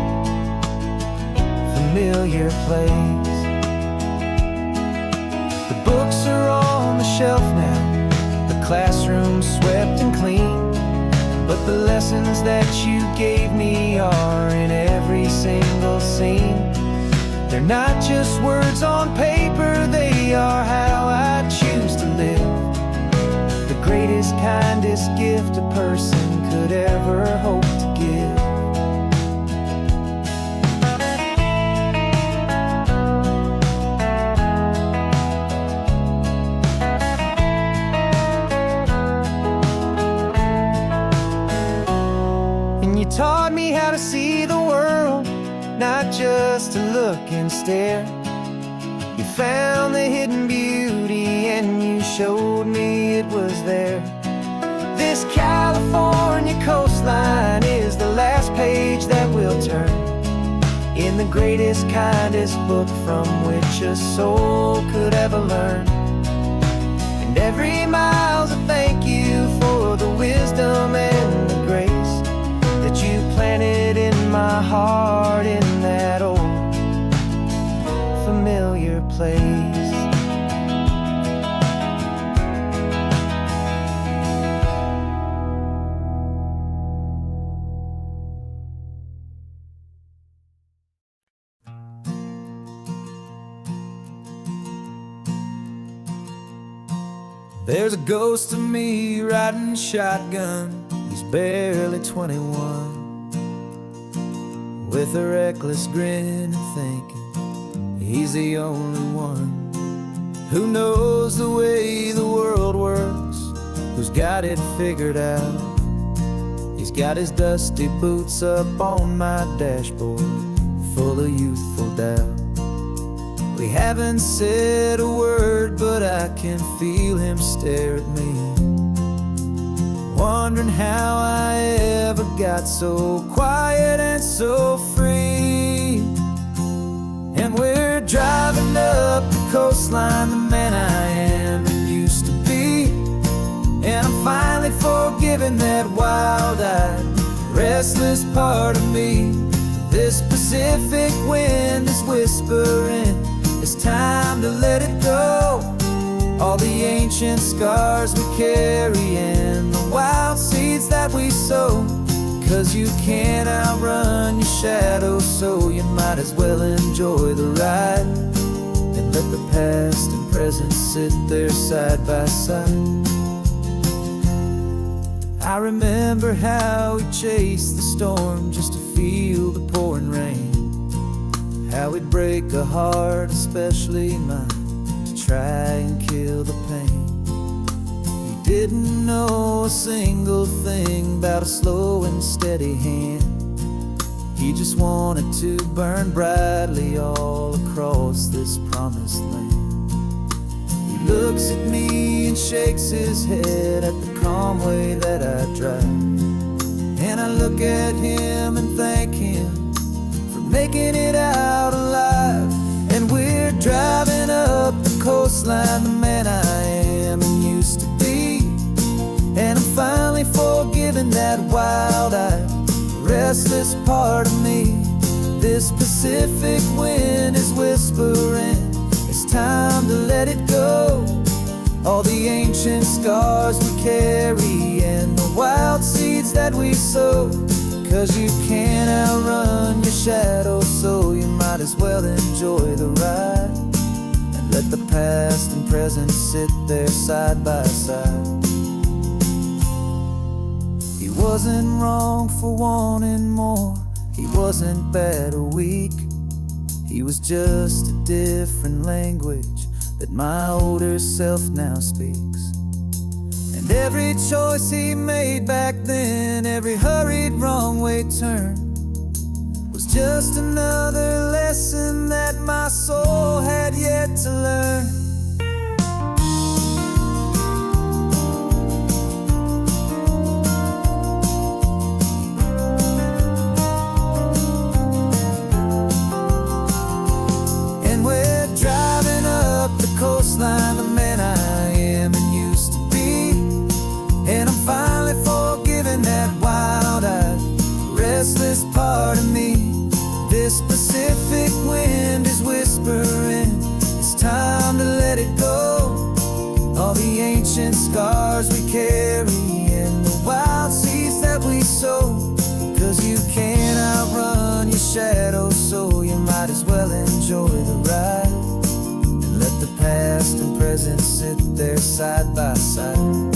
familiar place. The books are on the shelf now, the classroom swept and clean, but the lessons that you gave me are in every single scene. They're not just words on paper, they are how I choose to live. The greatest, kindest gift a person could ever hope to give. And you taught me how to see the world, not just to look and stare. You found the hidden beauty and you showed me it was there. This California coastline is the last page that we'll turn in the greatest, kindest book from which a soul could ever learn. And every mile's a thank you for the wisdom and the grace that you planted in my heart in that old familiar place. There's a ghost of me riding shotgun. He's barely 21, with a reckless grin and thinking he's the only one who knows the way the world works, who's got it figured out. He's got his dusty boots up on my dashboard, full of youthful doubt. We haven't said a word, but I can feel him stare at me, wondering how I ever got so quiet and so free. And we're driving up the coastline, the man I am and used to be. And I'm finally forgiving that wild-eyed, restless part of me. This Pacific wind is whispering, it's time to let it go. All the ancient scars we carry and the wild seeds that we sow. 'Cause you can't outrun your shadow, so you might as well enjoy the ride and let the past and present sit there side by side. I remember how we chased the storm just to feel the pouring rain, how we'd break a heart, especially mine, to try and kill the pain. He didn't know a single thing about a slow and steady hand. He just wanted to burn brightly all across this promised land. He looks at me and shakes his head at the calm way that I drive, and I look at him and thank him for making it out alive. And we're driving up the coastline, the man I am and used to be. And I'm finally forgiving that wild-eyed, restless part of me. This Pacific wind is whispering, it's time to let it go. All the ancient scars we carry and the wild seeds that we sow. 'Cause you can't outrun your shadow, so you might as well enjoy the ride and let the past and present sit there side by side. He wasn't wrong for wanting more, he wasn't bad or weak. He was just a different language that my older self now speaks. And every choice he made back then, every hurried wrong way turn, was just another lesson that my soul had yet to learn. Coastline, the man I am and used to be. And I'm finally forgiving that wild-eyed, restless part of me. This Pacific wind is whispering, it's time to let it go. All the ancient scars we carry and the wild seeds that we sow. 'Cause you can't outrun your shadow, so you might as well enjoy the ride. Let the past and present sit there side by side.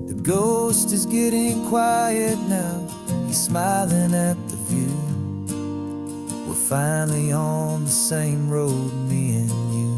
The ghost is getting quiet now, he's smiling at the view. We're finally on the same road, me and you.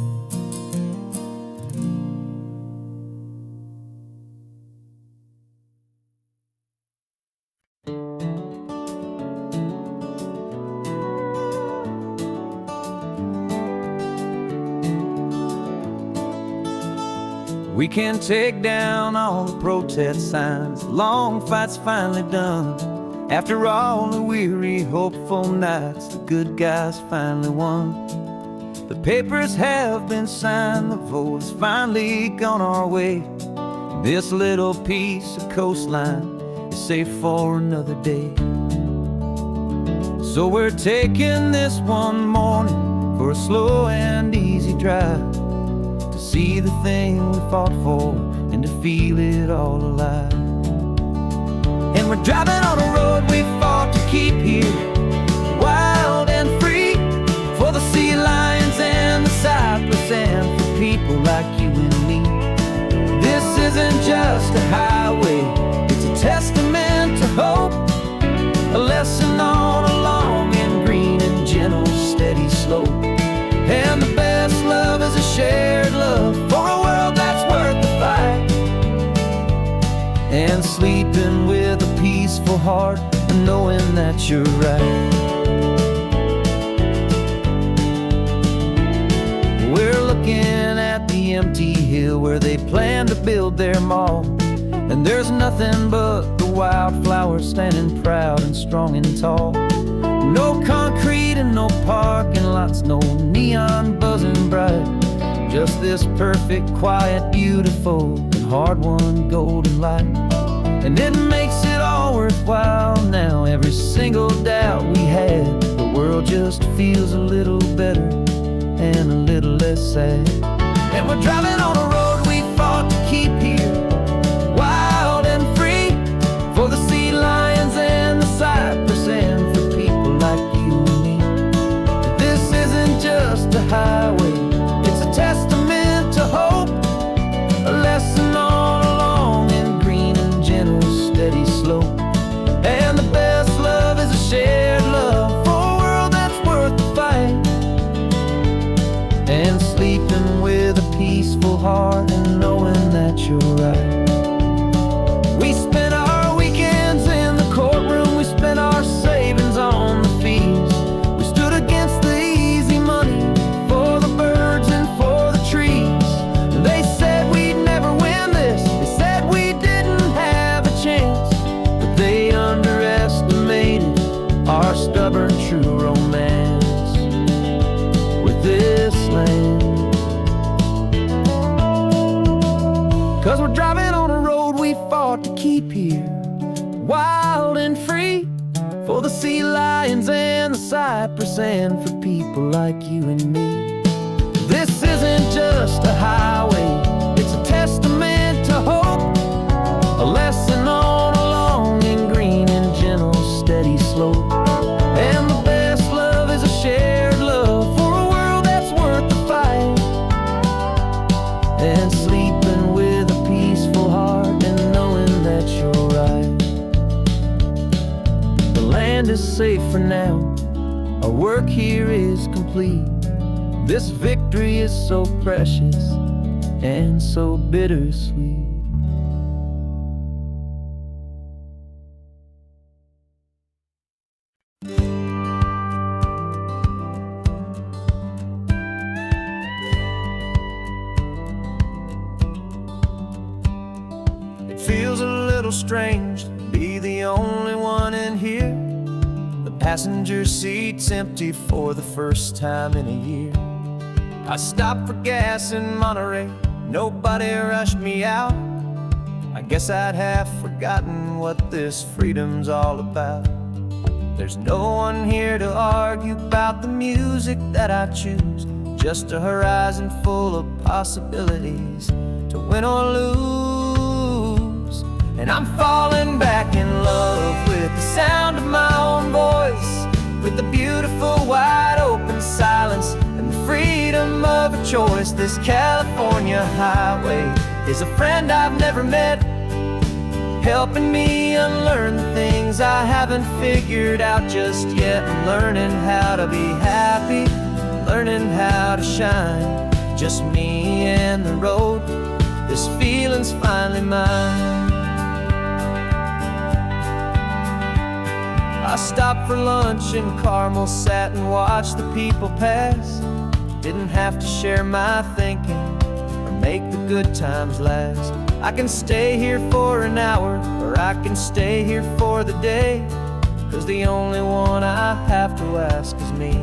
We can take down all the protest signs, long fight's finally done. After all the weary, hopeful nights, the good guys finally won. The papers have been signed, the vote has finally gone our way. This little piece of coastline is safe for another day. So we're taking this one morning for a slow and easy drive, to see the thing we fought for and to feel it all alive. And we're driving on a road we fought to keep here, wild and free, for the sea lions and the cypress and for people like you peaceful heart and knowing that you're right. We're looking at the empty hill where they plan to build their mall, and there's nothing but the wildflowers standing proud and strong and tall. No concrete and no parking lots, no neon buzzing bright, just this perfect, quiet, beautiful, and hard-won golden light. And it makes it all worthwhile now. Every single doubt we had, the world just feels a little better and a little less sad. And we're driving on a road we fought to keep here, wild and free, for the sea lions and the cypress, and for people like you and me. This isn't just a highway, it's a testament to hope, a lesson on a long and green and gentle, steady slope. And the best love is a shared love for a world that's worth the fight, and sleeping with a peaceful heart and knowing that you're right. We spent our weekends in the courtroom, we spent our savings on the fees. We stood against the easy money for the birds and for the trees. And they said we'd never win this, they said we didn't have a chance, but they underestimated our stubborn true romance with this land. 'Cause we're driving on a road we fought to keep here, wild and free, for the sea lions and the cypress, and for people like you and me. This isn't just a highway, it's a testament to hope, a lesson on a long and green and gentle, steady slope. And the best love is a shared love for a world that's worth the fight, and sleeping with a peaceful heart and knowing that you're right. The land is safe for now, our work here is complete. This victory is so precious and so bittersweet. It feels a little strange to be the only one in here. The passenger seat's empty for the first time in a year. I stopped for gas in Monterey, nobody rushed me out. I guess I'd have forgotten what this freedom's all about. There's no one here to argue about the music that I choose, just a horizon full of possibilities to win or lose. And I'm falling back in love with the sound of my own voice, with the beautiful wide open silence and the freedom of a choice. This California highway is a friend I've never met, helping me unlearn the things I haven't figured out just yet. I'm learning how to be happy, learning how to shine, just me and the road. This feeling's finally mine. I stopped for lunch in Carmel, sat and watched the people pass. Didn't have to share my thinking or make the good times last. I can stay here for an hour, or I can stay here for the day, 'cause the only one I have to ask is me.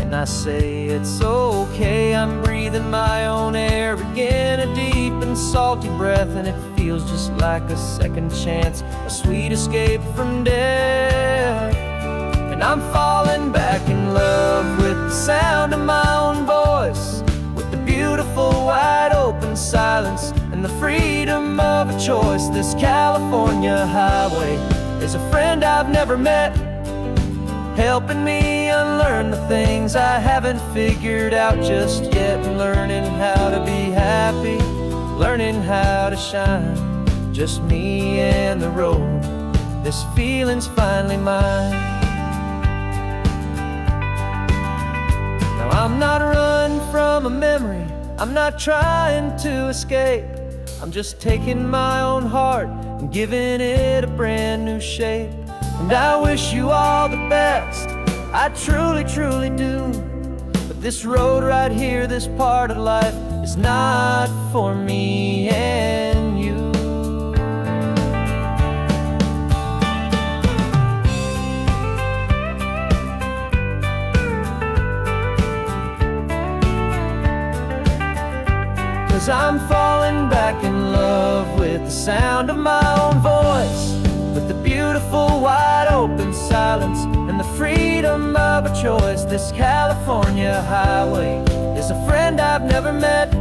And I say it's okay, I'm breathing my own air again, a deep and salty breath, and it feels just like a second chance, a sweet escape from death. And I'm falling back in love with the sound of my own voice, with the beautiful wide open silence and the freedom of a choice. This California highway is a friend I've never met, helping me unlearn the things I haven't figured out just yet. Learning how to be happy, learning how to shine, just me and the road. This feeling's finally mine. Now I'm not running from a memory, I'm not trying to escape. I'm just taking my own heart and giving it a brand new shape. and I wish you all the best. I truly, truly do. But this road right here, this part of life, is not for me and you. Cause I'm falling back in love with the sound of my own voice, with the beautiful wide open silence and the freedom of a choice. This California highway is a friend I've never met,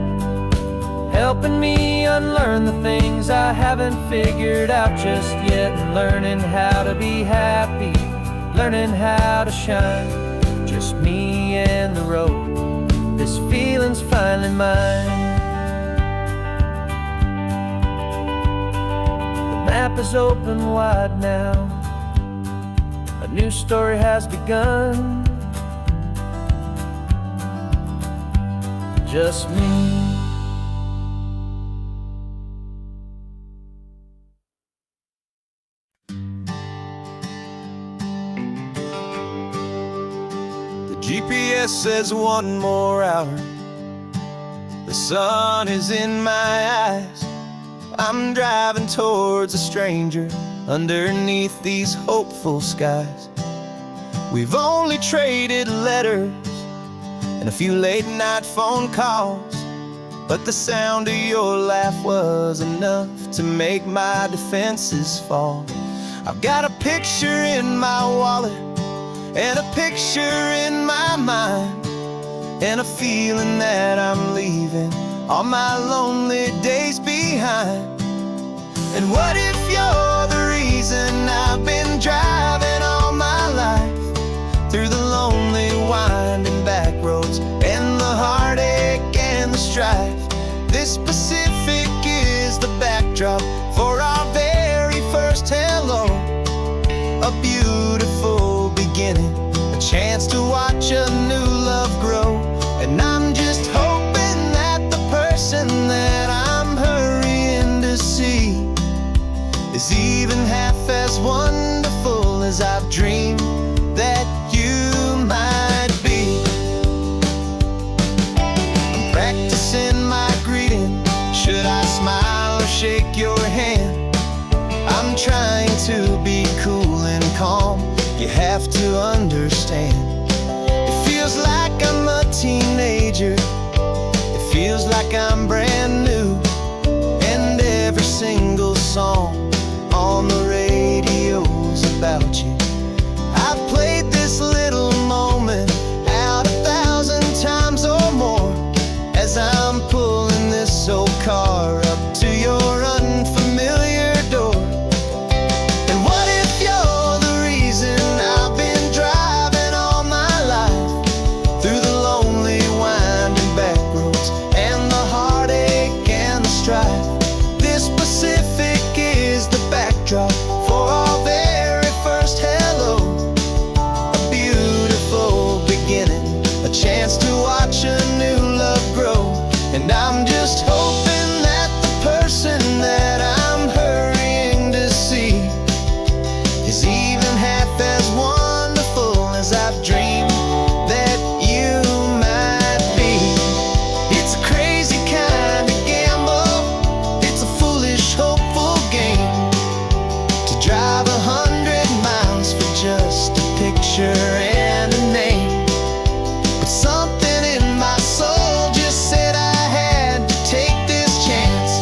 helping me unlearn the things I haven't figured out just yet, and learning how to be happy, learning how to shine. Just me and the road, this feeling's finally mine. The map is open wide now, a new story has begun. Just me. GPS says 1 more hour. The sun is in my eyes. I'm driving towards a stranger underneath these hopeful skies. We've only traded letters and a few late night phone calls, but the sound of your laugh was enough to make my defenses fall. I've got a picture in my wallet and a picture in my mind, and a feeling that I'm leaving all my lonely days behind. And what if you're the reason I've been driving all my life, through the lonely winding back roads and the heartache and the strife? This Pacific is the backdrop for our very first hello, a beautiful beginning, a chance to watch a new love grow. And I'm just hoping that the person that I'm hurrying to see is even half as wonderful as I've dreamed that you might be. I'm practicing my greeting. Should I smile or shake your hand? I'm trying to be cool and calm. You have to understand. It feels like I'm a teenager. It feels like I'm brand new. And every single song on the radio's about you. I've played this little moment out 1,000 times or more, as I'm pulling this old car up to your unfamiliar door. And what if you're the reason I've been driving all my life, through the lonely winding back roads and the heartache and the strife? This Pacific is the backdrop for our very first hello, a beautiful beginning, a chance to watch a new love grow. And I'm just hoping that the person that I'm hurrying to see is even half as wonderful as I've dreamed that you might be. It's a crazy kind of gamble, it's a foolish, hopeful game, to drive 100 miles for just a picture and a name. But something in my soul just said I had to take this chance,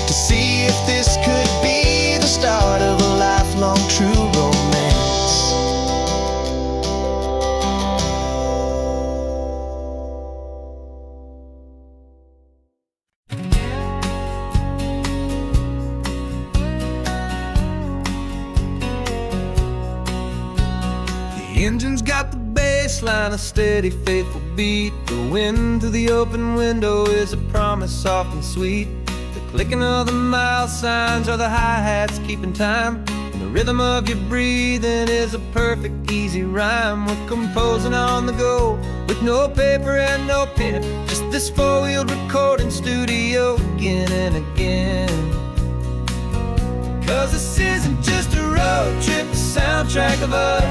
to see if this could be the start of a lifelong true romance. The engine's got the bass line, a steady, faithful beat. The wind through the open window is a promise soft and sweet. The clicking of the mile signs are the hi-hats keeping time, and the rhythm of your breathing is a perfect, easy rhyme. We're composing on the go, with no paper and no pen, just this four-wheeled recording studio again and again. 'Cause this isn't just a road trip, the sound soundtrack of us.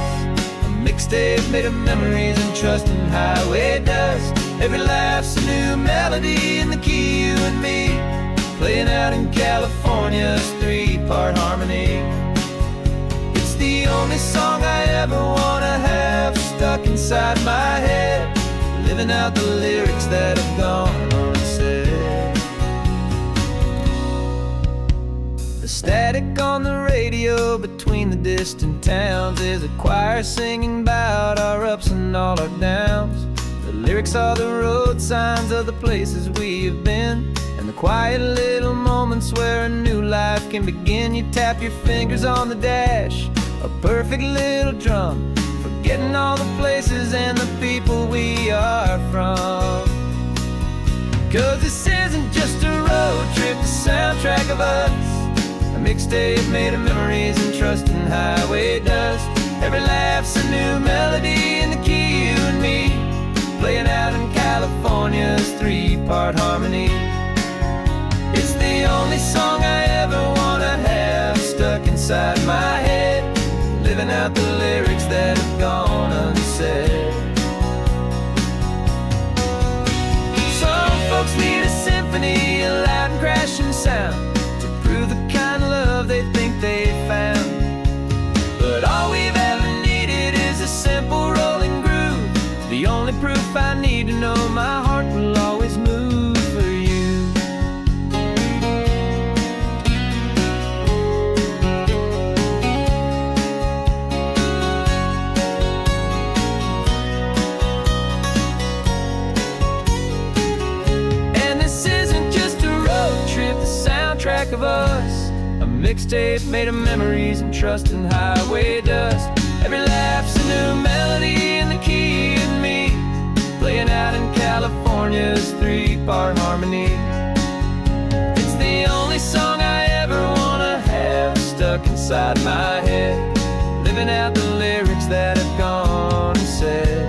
A mixtape made of memories and trust in highway dust. Every laugh's a new melody in the key, you and me, playing out in California's 3-part harmony. It's the only song I ever wanna have stuck inside my head, living out the lyrics that have gone unsaid. The static on the radio between the distant towns is a choir singing about our ups and all our downs. The lyrics are the road signs of the places we have been, and the quiet little moments where a new life can begin. You tap your fingers on the dash, a perfect little drum, forgetting all the places and the people we are from. 'Cause this isn't just a road trip, the soundtrack of us. A mixtape made of memories and trust in highway dust. Every laugh's a new melody in the key, you and me, playing out in California's 3-part harmony. It's the only song I ever wanna have stuck inside my head, living out the lyrics that have gone unsaid. Some folks need a symphony, a loud and crashing sound, to prove the kind of love they think they found. But all we've ever needed is a simple rolling groove, the only proof I need to know my heart will always move for you. And this isn't just a road trip, the soundtrack of us. A mixtape made of memories and trust in highway dust. Every laugh's a new melody in the key, and me, playing out in California's 3-part harmony. It's the only song I ever wanna have stuck inside my head, living out the lyrics that have gone unsaid.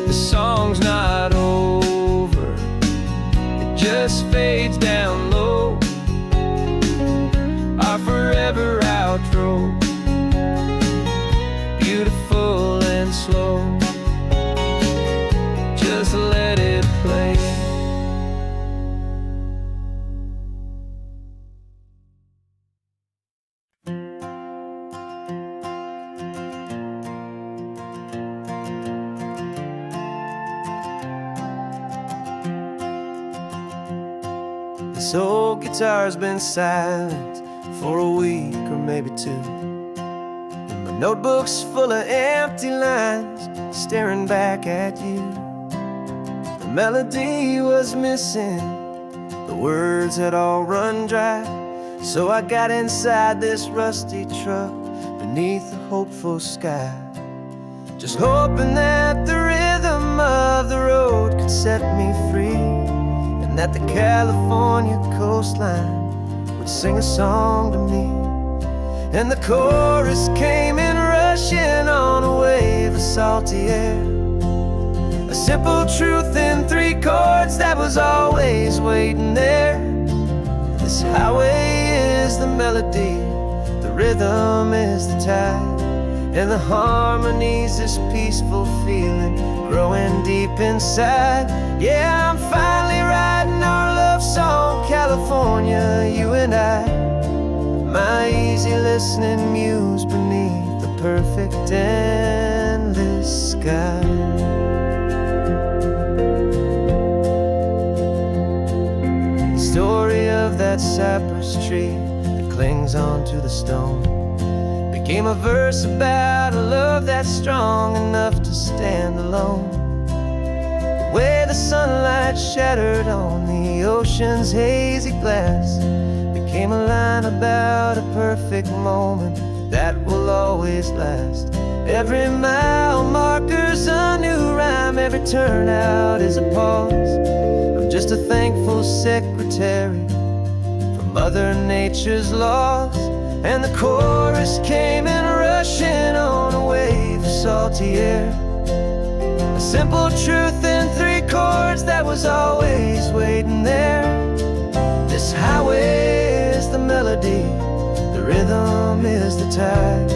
The song's not over, it just fades down low, our forever outro, beautiful and slow. Just let it play. This old guitar's been silent for a week or maybe 2, and my notebook's full of empty lines staring back at you. The melody was missing, the words had all run dry, so I got inside this rusty truck beneath a hopeful sky, just hoping that the rhythm of the road could set me free, and that the California coastline would sing a song to me. And the chorus came in rushing on a wave of salty air, a simple truth in 3 chords that was always waiting there. This highway is the melody, the rhythm is the tide, and the harmony's this peaceful feeling growing deep inside. Yeah, I'm finally writing our love song, California, you and I, my easy listening muse beneath the perfect endless sky. The story of that cypress tree that clings onto the stone became a verse about a love that's strong enough to stand alone. Where the sunlight shattered on the ocean's hazy glass became a line about a perfect moment that will always last. Every mile marker's a new rhyme, every turnout is a pause. I'm just a thankful secretary for Mother Nature's laws. And the chorus came in rushing on a wave of salty air, a simple truth in 3 chords that was always waiting there. This highway is the melody, the rhythm is the tide,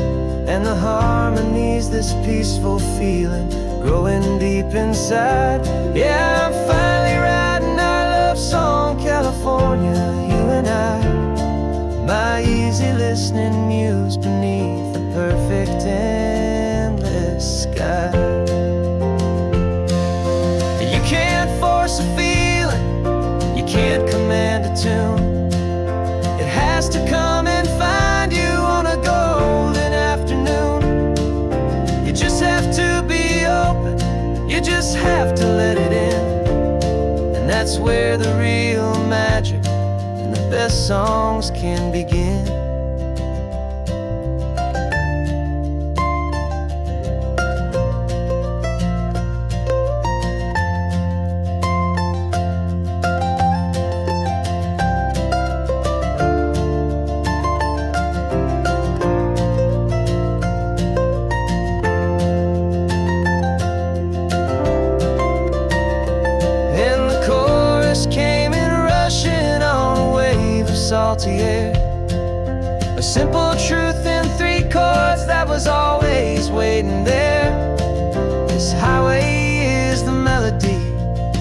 and the harmony's this peaceful feeling growing deep inside. Yeah, I'm finally writing our love song, California, you and I. My easy listening muse beneath the perfect endless sky. You can't force a feeling, you can't command a tune. It has to come and find you on a golden afternoon. You just have to be open, you just have to let it in. And that's where the real magic and the best songs can begin. Salty air, a simple truth in 3 chords that was always waiting there. This highway is the melody,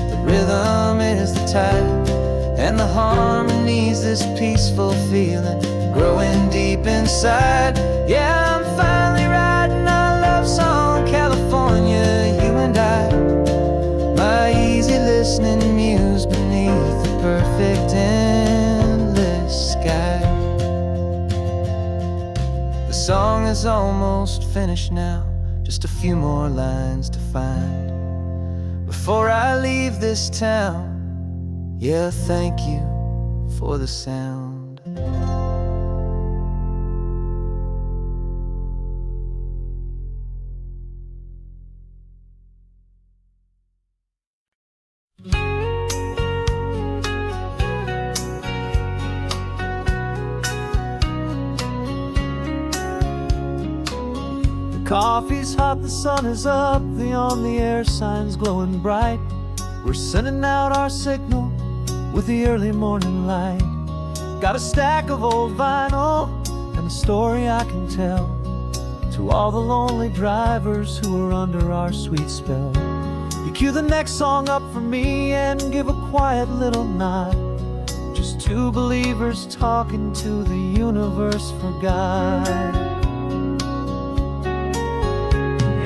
the rhythm is the tide, and the harmony's this peaceful feeling growing deep inside. Yeah, I'm finally writing our love song, California, you and I. My easy listening muse beneath the perfect sky. The song is almost finished now, just a few more lines to find before I leave this town. Yeah, thank you for the sound. Coffee's hot, the sun is up, the on-the-air sign's glowing bright. We're sending out our signal with the early morning light. Got a stack of old vinyl and a story I can tell to all the lonely drivers who are under our sweet spell. You cue the next song up for me and give a quiet little nod. Just 2 believers talking to the universe for God.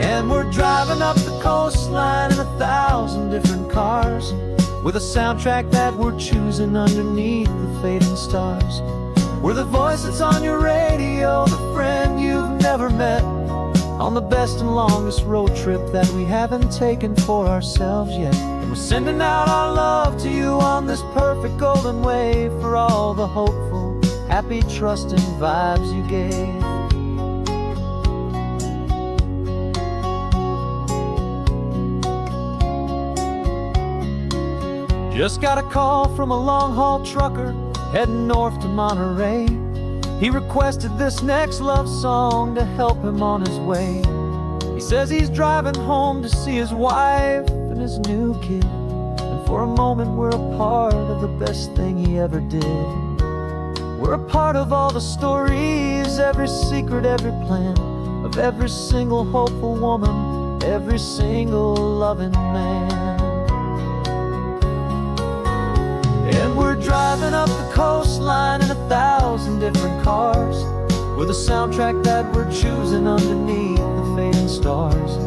And we're driving up the coastline in 1,000 different cars, with a soundtrack that we're choosing underneath the fading stars. We're the voice that's on your radio, the friend you've never met, on the best and longest road trip that we haven't taken for ourselves yet. And we're sending out our love to you on this perfect golden wave for all the hopeful, happy, trusting vibes you gave. Just got a call from a long-haul trucker heading north to Monterey. He requested this next love song to help him on his way. He says he's driving home to see his wife and his new kid, and for a moment we're a part of the best thing he ever did. We're a part of all the stories, every secret, every plan, of every single hopeful woman, every single loving man. And we're driving up the coastline in 1,000 different cars, with a soundtrack that we're choosing underneath the fading stars.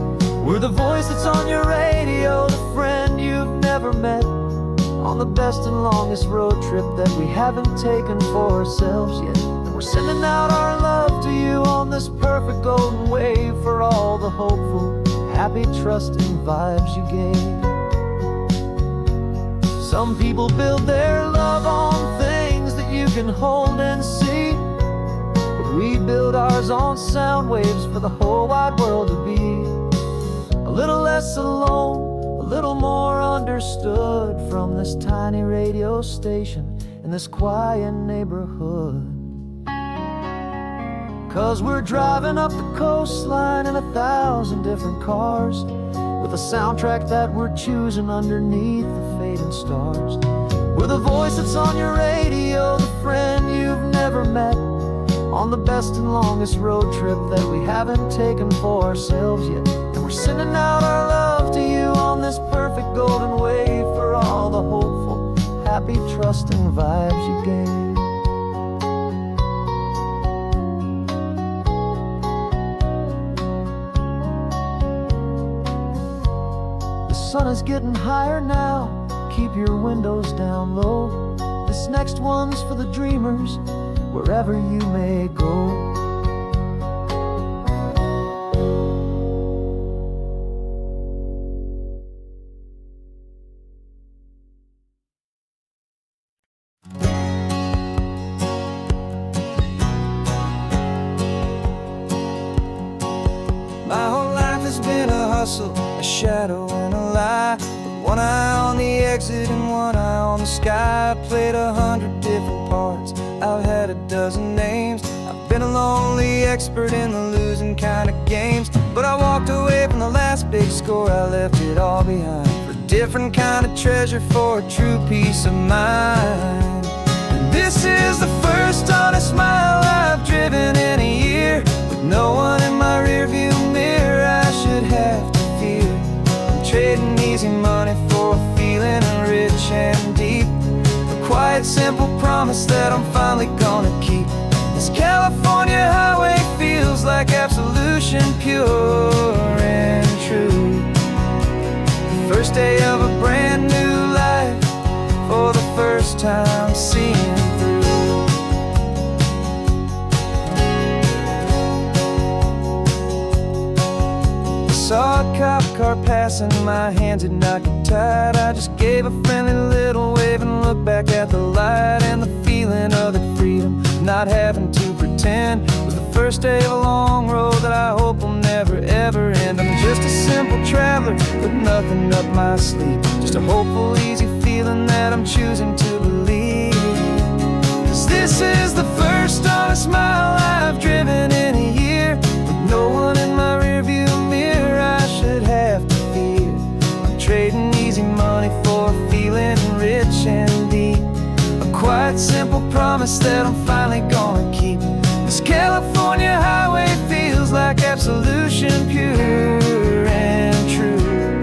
We're the voice that's on your radio, the friend you've never met, on the best and longest road trip that we haven't taken for ourselves yet. And we're sending out our love to you on this perfect golden wave for all the hopeful, happy, trusting vibes you gave. Some people build their love on things that you can hold and see, but we build ours on sound waves for the whole wide world to be a little less alone, a little more understood from this tiny radio station in this quiet neighborhood. 'Cause we're driving up the coastline in 1,000 different cars, with a soundtrack that we're choosing underneath the fading stars. We're the voice that's on your radio, the friend you've never met, on the best and longest road trip that we haven't taken for ourselves yet. And we're sending out our love to you on this perfect golden wave for all the hopeful, happy, trusting vibes you gave. The sun is getting higher now, keep your windows down low. This next one's for the dreamers, wherever you may go. My whole life has been a hustle, a shadow and a lie, with one eye on the exit and one eye on the sky. I played 100 different parts, I've had a dozen names. I've been a lonely expert in the losing kind of games, but I walked away from the last big score, I left it all behind for a different kind of treasure, for a true peace of mind. And this is the first honest smile I've driven in a year, with no one in my rearview mirror I should have to fear. I'm trading easy money for a feeling rich and deep, a quiet, simple promise that I'm finally gonna keep. This California highway feels like absolution, pure and true. The first day of a brand new life, for the first time seeing through. Saw a cop car passing, my hands had not got tied. I just gave a friendly little wave and looked back at the light, and the feeling of that freedom, not having to pretend, was the first day of a long road that I hope will never ever end. I'm just a simple traveler with nothing up my sleeve, just a hopeful, easy feeling that I'm choosing to believe. 'Cause this is the first honest mile I've driven in a year, with no one in my rearview mirror I should have to fear. I'm trading easy money for a feeling rich and deep, a quiet, simple promise that I'm finally gonna keep. This California highway feels like absolution, pure and true.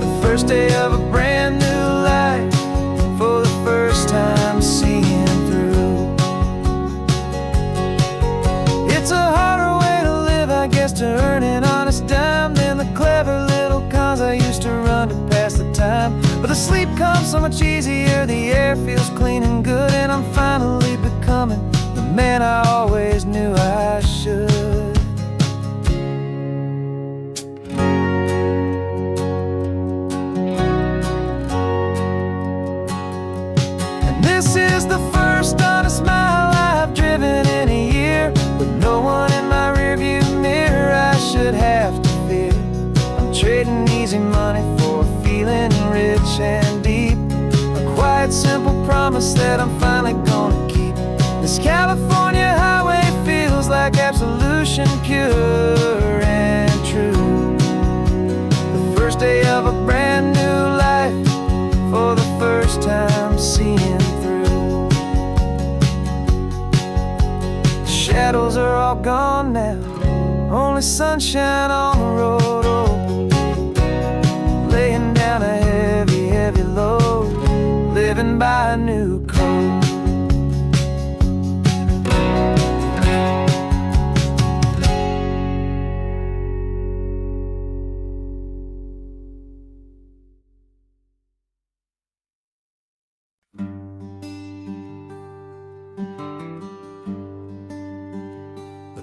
The first day of a brand new life, for the first time seeing through. It's a harder way to live, I guess, to earn an honest dime than the clever little cons I used to run to pass the time. But the sleep comes so much easier, the air feels clean and good, and I'm finally becoming the man I always knew I should. And this is the first honest mile I've driven in a year, with no one in my rearview mirror I should have to fear. I'm trading easy money for a feeling rich and deep, a quiet, simple promise that I'm finally gonna keep. This California highway feels like absolution, pure and true. The first day of a brand new life, for the first time seeing through. The shadows are all gone now, only sunshine on the road. Oh, laying down a heavy, heavy load, living by a new code.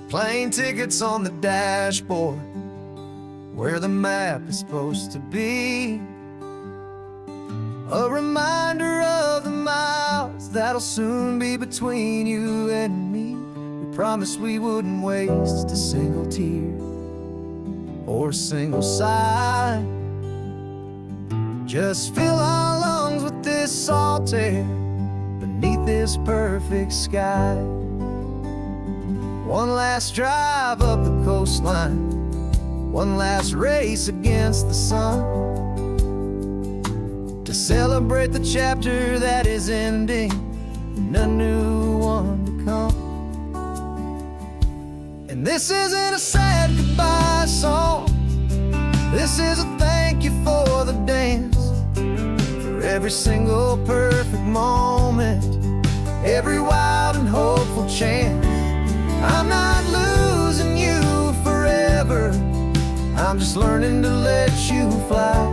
Plane tickets on the dashboard, where the map is supposed to be. A reminder of the miles that'll soon be between you and me. We promised we wouldn't waste a single tear or a single sigh. Just fill our lungs with this salt air beneath this perfect sky. One last drive up the coastline, one last race against the sun, to celebrate the chapter that is ending and a new one to come. And this isn't a sad goodbye song, this is a thank you for the dance, for every single perfect moment, every wild and hopeful chance. I'm not losing you forever, I'm just learning to let you fly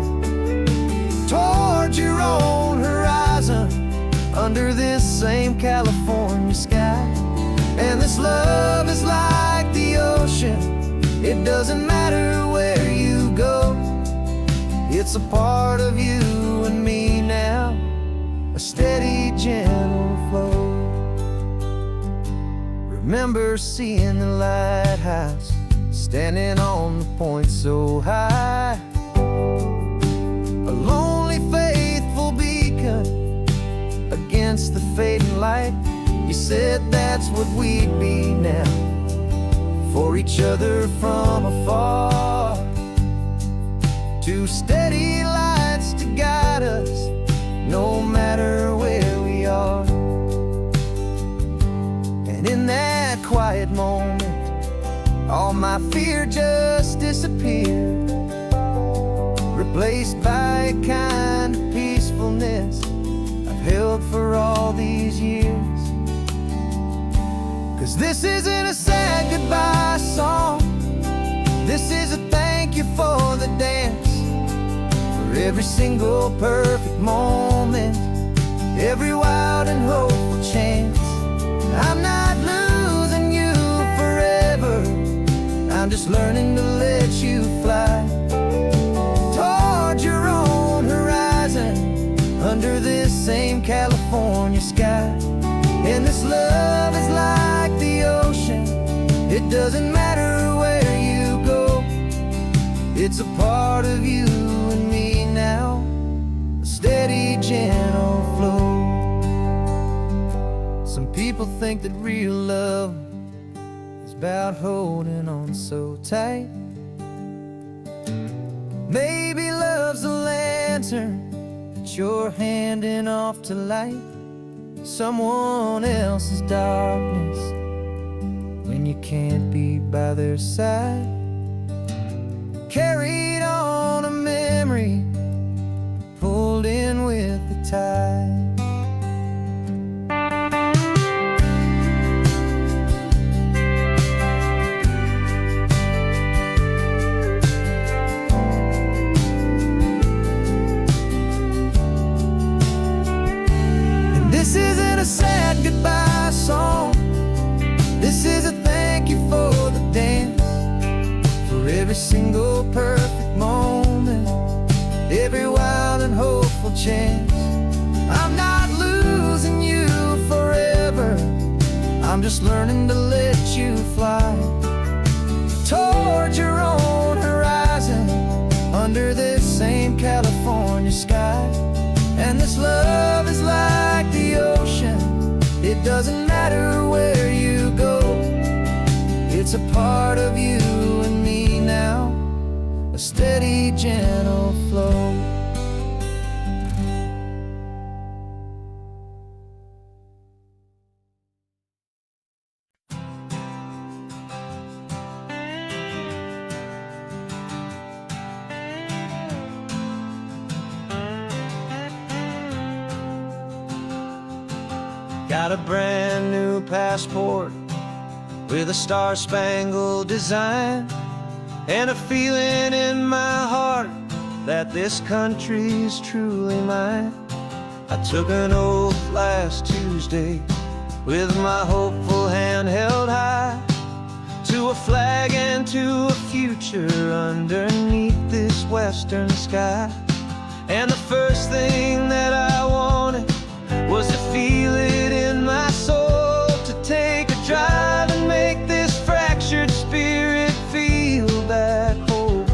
towards your own horizon, under this same California sky. And this love is like the ocean, it doesn't matter where you go, it's a part of you and me now, a steady, gentle flow. Remember seeing the lighthouse, standing on the point so high, a lonely, faithful beacon against the fading light. You said that's what we'd be now, for each other from afar. Two steady lights to guide us, no matter where we are. And in that quiet moment, all my fear just disappeared, replaced by a kind of peacefulness I've held for all these years. 'Cause this isn't a sad goodbye song, this is a thank you for the dance, for every single perfect moment, every wild and hopeful chance. I'm not losing you forever, I'm just learning to let you fly towards your own horizon, under this same California sky. And this love is like the ocean, it doesn't matter where you go, it's a part of you and me now, a steady, gentle flow. Some people think that real love is about holding on so tight. Maybe love's a lantern that you're handing off to light someone else's darkness when you can't be by their side. Carried on a memory, pulled in with the tide. This isn't a sad goodbye song, this is a thank you for the dance, for every single perfect moment, every wild and hopeful chance. I'm not losing you forever, I'm just learning to let you fly towards your own horizon, under this same California sky. And this love is like the ocean, it doesn't matter where you go, it's a part of you and me now, a steady, gentle flow. Got a brand new passport with a star-spangled design, and a feeling in my heart that this country's truly mine. I took an oath last Tuesday with my hopeful hand held high, to a flag and to a future underneath this western sky. And the first thing that I wanted was to feel it in my soul, to take a drive and make this fractured spirit feel back home.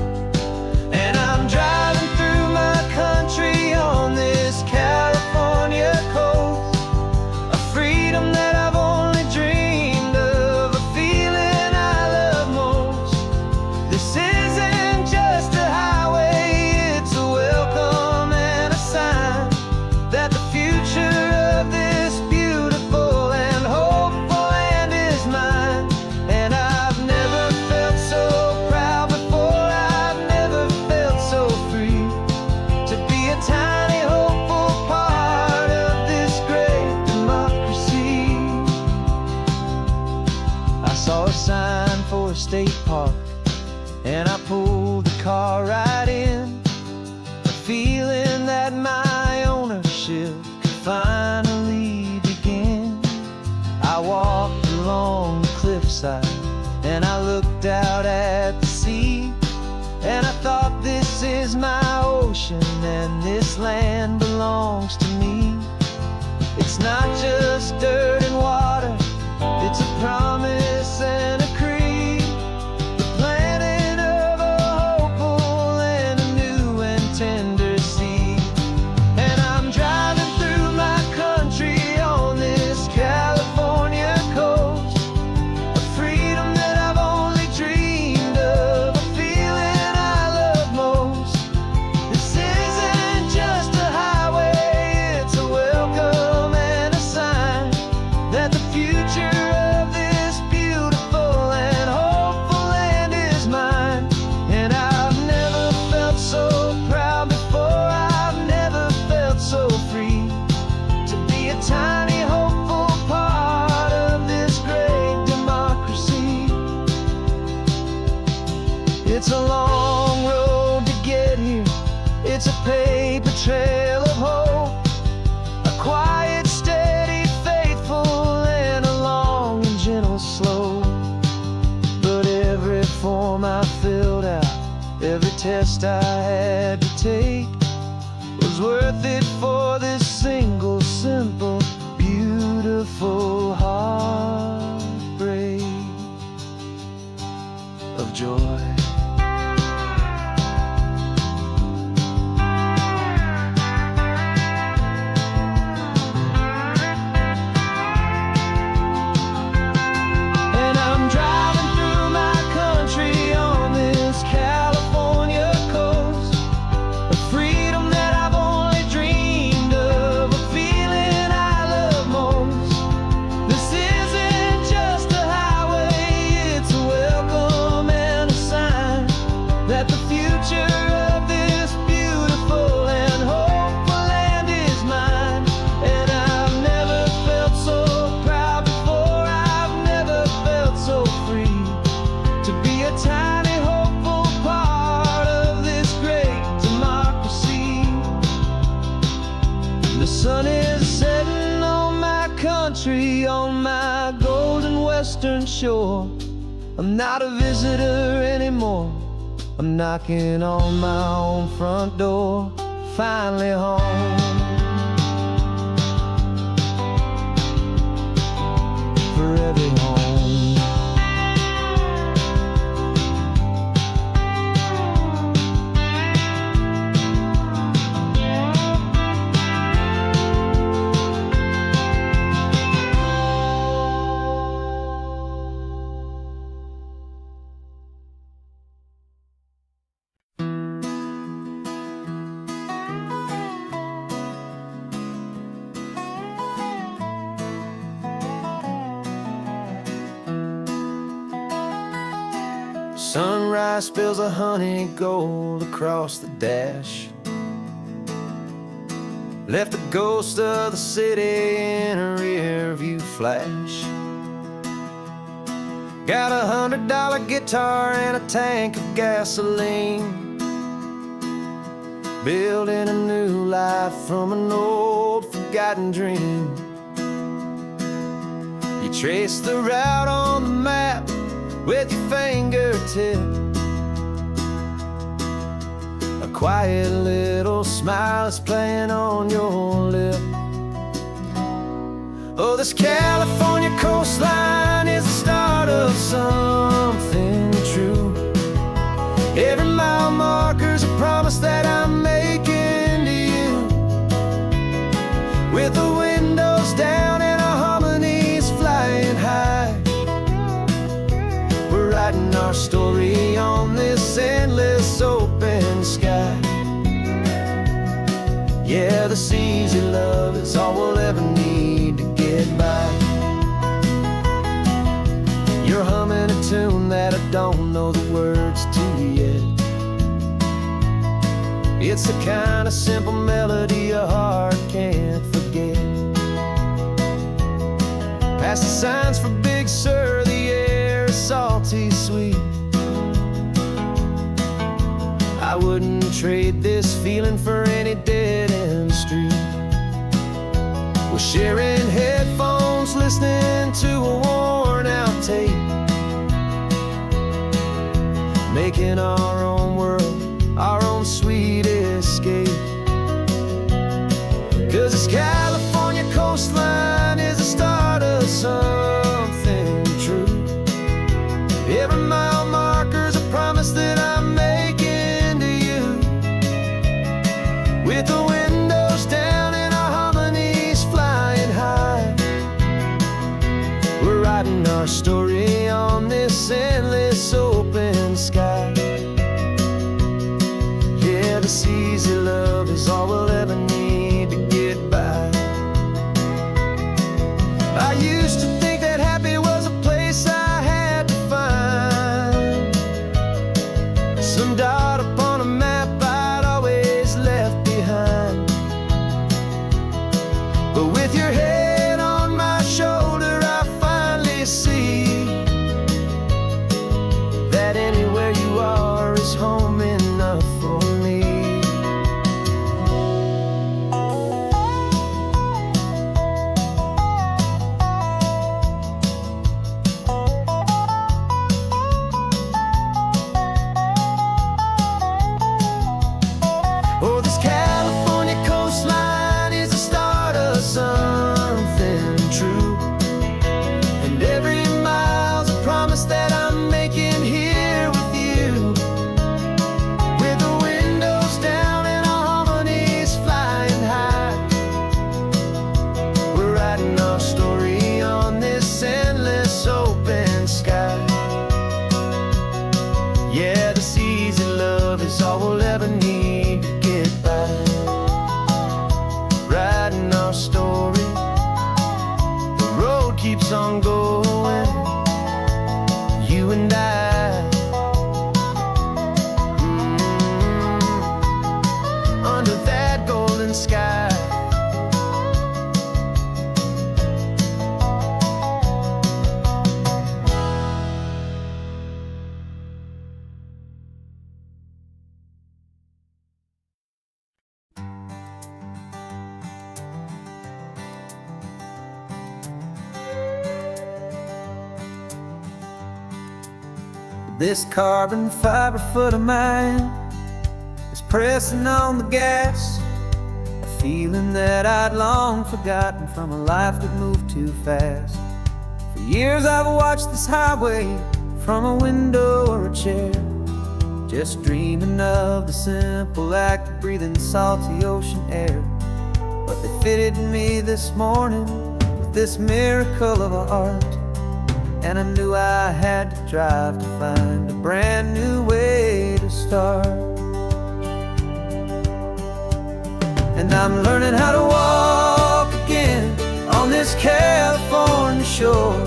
And I'm driving through my country on this California coast, a freedom that I've only dreamed of, a feeling I love most. This isn't belongs to me. It's not just dirt and water, it's a promise and a creed, the planting of a hopeful and a new and tender seed. And I'm driving through my country on this California coast, a freedom that I've only dreamed of, a feeling I love most. This isn't just a highway, it's a welcome and a sign that the future of this beautiful and hopeful land is mine. And I've never felt so proud before, I've never felt so free to be a tiny hopeful part of this great democracy. It's a long road to get here, it's a paper trail of hope, a quiet, steady, faithful, and a long and gentle slope. But every form I filled out, every test I had to take, was worth it for this single, simple, beautiful heartbreak of joy. And I'm driving through my country on this California coast, a freedom that I've only dreamed of, a feeling I love most. This isn't just a highway, it's a welcome and a sign that the future of this beautiful and hopeful land is mine. And I've never felt so proud before, I've never felt so free to be a tiny hopeful part of this great democracy. The sun is setting on my country, on my golden western shore. I'm not a visitor anymore, I'm knocking on my own front door, finally home. Forever home. Sunrise spills a honey gold across the dash, left the ghost of the city in a rear view flash. Got $100 guitar and a tank of gasoline, building a new life from an old forgotten dream. You trace the route on the map with your fingertip, a quiet little smile is playing on your lip. Oh, this California coastline is the start of something true. Every mile marker's a promise that I'm making to you, with the windows down and our harmonies flying high. We're writing our story on this endless open sky. Yeah, this easy love is all we'll ever need to get by. You're humming a tune that I don't know the words to yet. It's the kind of simple melody a heart can't forget. Past the signs for Big Sur, the air is salty sweet. I wouldn't trade this feeling for any dead-end street. We're sharing headphones, listening to a worn-out tape, making our own world, our own sweet escape. 'Cause this California coastline is the start of something true. Every mile marker's a promise that I'm making to you. With the windows down and our harmonies flying high, we're writing our story on this endless open sky. Yeah, this easy love is all we'll ever need to get by. I used to think that happy was a place I had to find, some dot upon a map I'd always left behind. But with your head on my shoulder, I finally see that anywhere you are is home enough for me. Oh, this California coastline is the start of something true. And every mile's a promise that I'm making here with you. With the windows down and our harmonies flying high, we're writing our story on this endless open sky. Yeah, this easy love is all we'll ever need to get by. Writing our story, the road keeps on going, you and I. Under that golden sky. This carbon fiber foot of mine is pressing on the gas, a feeling that I'd long forgotten from a life that moved too fast. For years I've watched this highway from a window or a chair, just dreaming of the simple act of breathing salty ocean air. But they fitted me this morning with this miracle of art, and I knew I had to drive to find a brand new way to start. And I'm learning how to walk again on this California shore,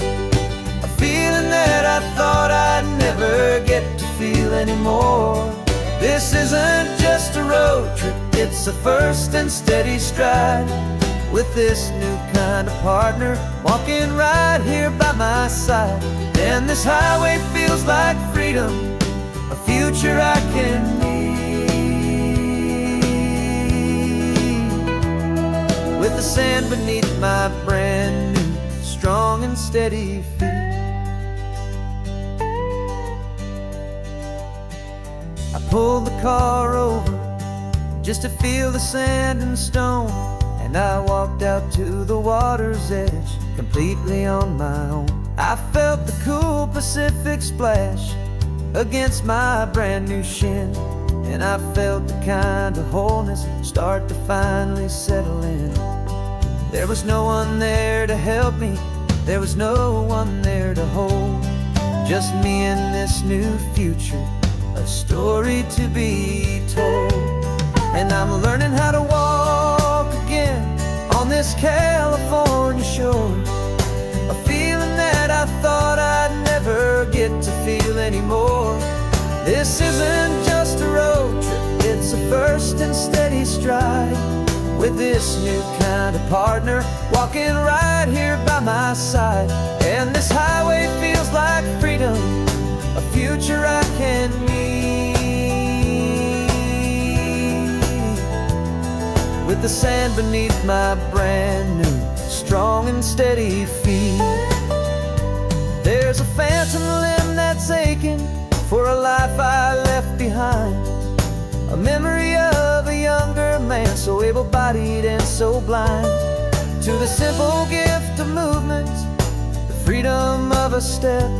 a feeling that I thought I'd never get to feel anymore. This isn't just a road trip, it's a first and steady stride, with this new kind of partner walking right here by my side. And this highway feels like freedom, a future I can need, with the sand beneath my brand new strong and steady feet. I pulled the car over just to feel the sand and stone, and I walked out to the water's edge completely on my own. I felt the cool Pacific splash against my brand new shin, and I felt the kind of wholeness start to finally settle in. There was no one there to help me, there was no one there to hold, just me and this new future, a story to be told. And I'm learning how to walk again on this California shore, a feeling that I thought I'd never get to feel anymore. This isn't just a road trip, it's a first and steady stride, with this new kind of partner walking right here by my side. And this highway feels like freedom, a future I can need, with the sand beneath my brand new strong and steady feet. There's a phantom limb that's aching for a life I left behind, a memory of a younger man, so able-bodied and so blind. To the simple gift of movement, the freedom of a step,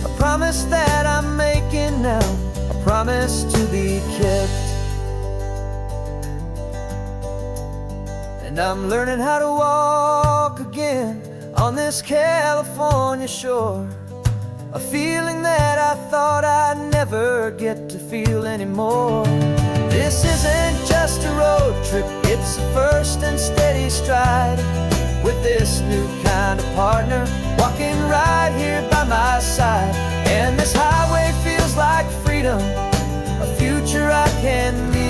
a promise that I'm making now, a promise to be kept. And I'm learning how to walk again on this California shore, a feeling that I thought I'd never get to feel anymore. This isn't just a road trip, it's a first and steady stride, with this new kind of partner walking right here by my side. And this highway feels like freedom, a future I can meet,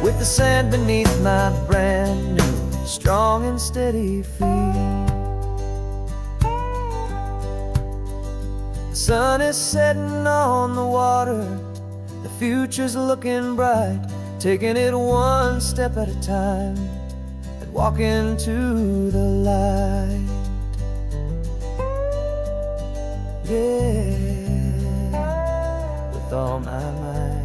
with the sand beneath my brand new strong and steady feet. The sun is setting on the water, the future's looking bright, taking it one step at a time and walking to the light. Yeah, with all my might.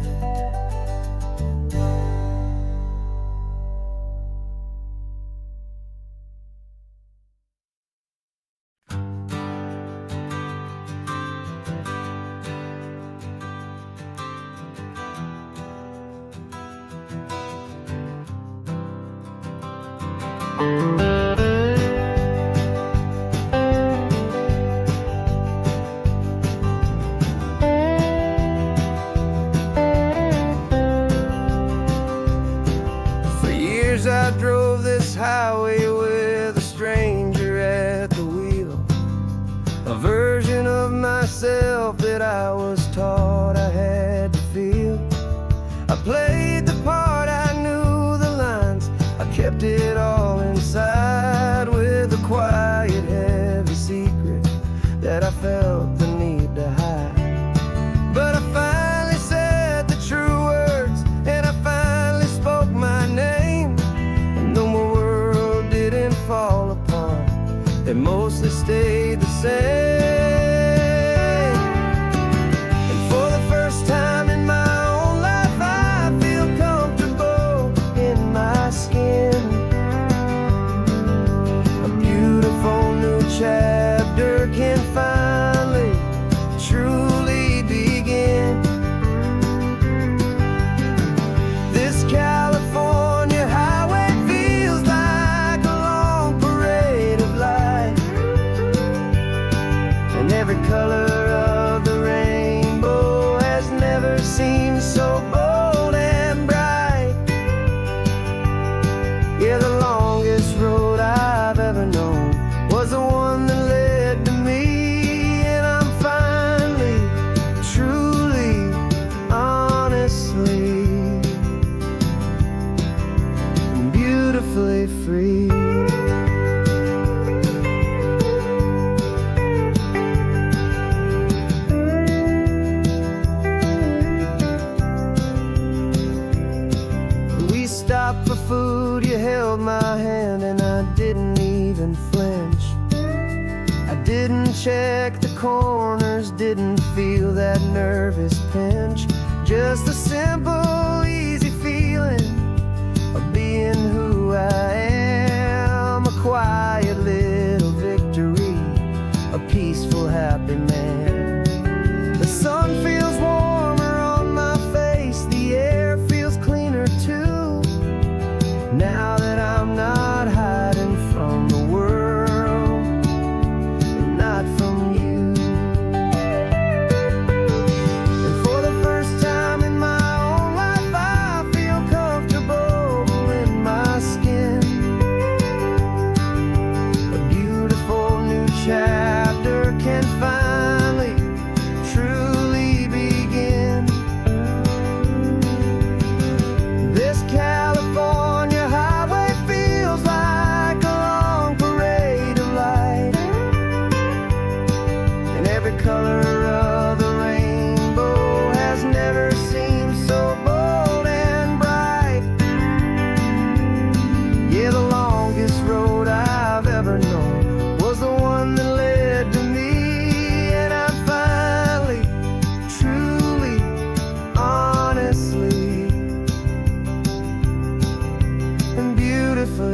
For years I drove this highway with a stranger at the wheel, a version of myself that I was taught I had to feel. I played the part, I knew the lines, I kept it all inside, with a quiet, heavy secret that I felt the need to hide. But I finally said the true words, and I finally spoke my name, and though my world didn't fall apart, it mostly stayed the same. And for the first time in my own life, I feel comfortable in my skin. A beautiful new chapter can finally truly begin. This California highway feels like a long parade of light, and every color of the rainbow has never seemed so bold and bright. Yeah, the longest road I've ever known was the one that led to me, and I'm finally, truly, honestly, beautifully free. We stopped for food, you held my hand, and I didn't even flinch. I didn't check the corners, didn't feel that nervous pinch. Just a simple, easy feeling of being who I am. A quiet little victory, a peaceful, happy man. The sun feels warmer on my face, the air feels cleaner too, now that I'm not hiding from the world, and not from you. And for the first time in my own life,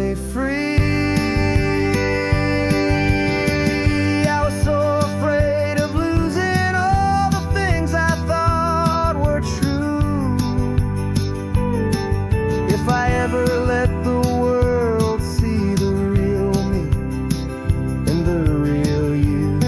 beautifully free. I was so afraid of losing all the things I thought were true. If I ever let the world see the real me and the real you.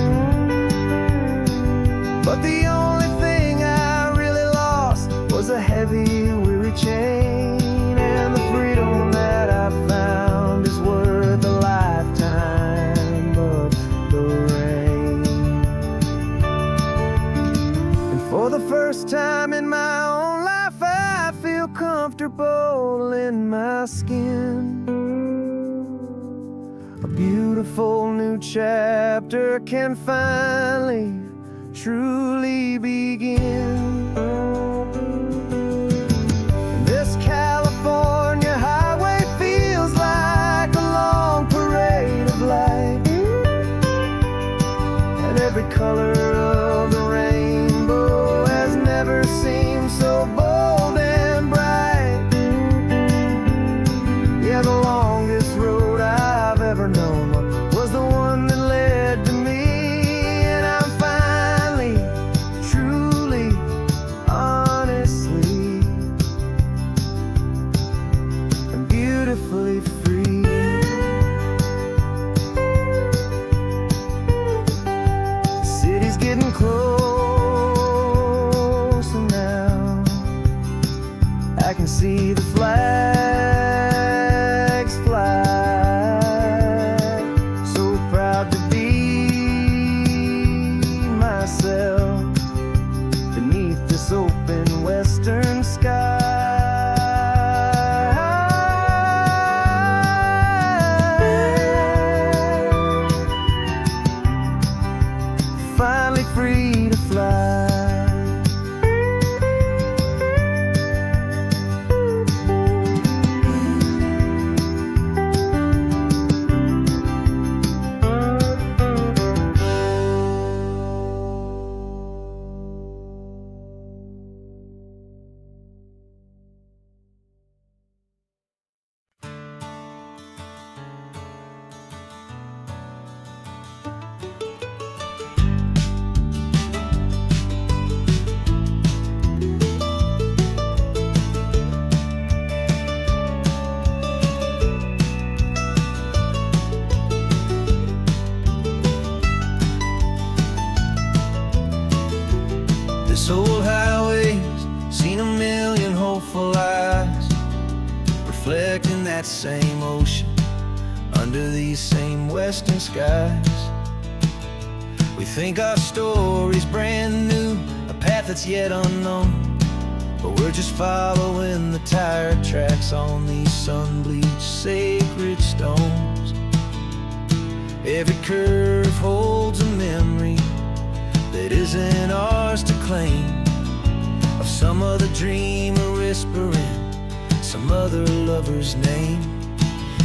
But the only thing I really lost was a heavy, weary chain. And the freedom that I found is worth a lifetime of the rain. And for the first time in my own life, I feel comfortable in my skin. A beautiful new chapter can finally truly begin. This California highway feels like a long parade of light, and every color of the rainbow has never seemed so bold and bright. Yeah, the longest road I've ever known was the one that led to me. And I'm finally, truly, honestly, and beautifully free. The city's getting closer now. I can see the flags fly. So proud to be myself beneath this open western sky. Finally free to fly. This old highway's seen a million hopeful eyes, reflecting that same ocean under these same western skies. We think our story's brand new, a path that's yet unknown, but we're just following the tire tracks on these sun-bleached sacred stones. Every curve holds a memory that isn't ours to claim, of some other dreamer whispering some other lover's name.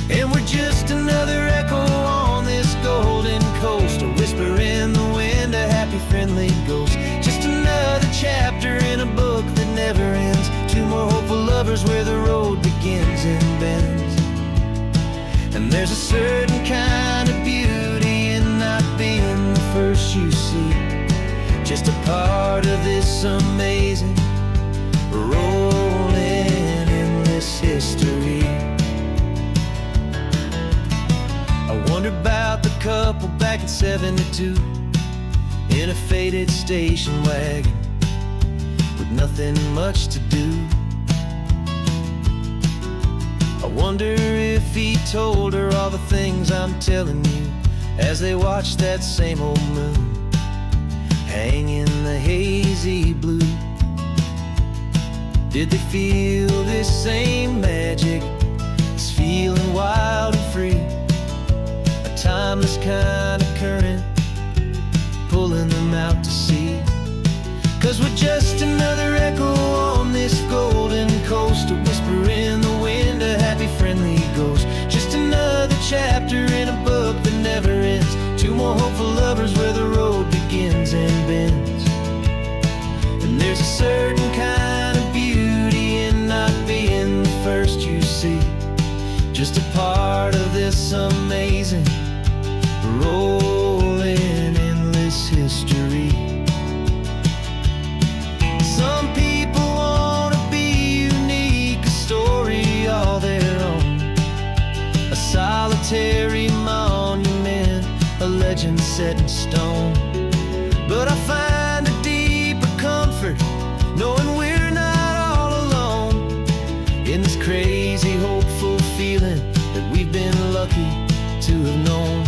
And we're just another echo on this golden coast, a whisper in the wind, a happy friendly ghost. Just another chapter in a book that never ends, two more hopeful lovers where the road begins and bends. And there's a certain kind of beauty in not being the first you see, just a part of this amazing rolling endless history. I wonder about the couple back in '72 in a faded station wagon with nothing much to do. I wonder if he told her all the things I'm telling you as they watched that same old moon hang in the hazy blue. Did they feel this same magic, this feeling wild and free, a timeless kind of current pulling them out to sea? 'Cause we're just another echo on this golden coast, a whisper in the wind, a happy friendly ghost. Just another chapter in a book that never ends, two more hopeful lovers where the road begins and bends. And there's a certain kind of beauty in not being the first you see, just a part of this amazing, rolling, endless history. Some people wanna be unique, a story all their own, a solitary monument, a legend set in stone. But I find a deeper comfort knowing we're not all alone in this crazy, hopeful feeling that we've been lucky to have known.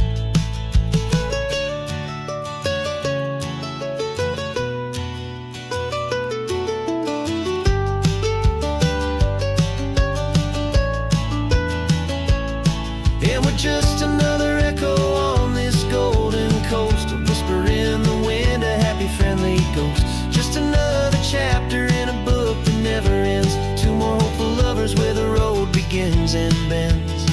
And we're just another echo on this golden coast, a whisper in the wind, a happy, friendly ghost. Just another chapter in a book that never ends. Two more hopeful lovers where the road begins and bends.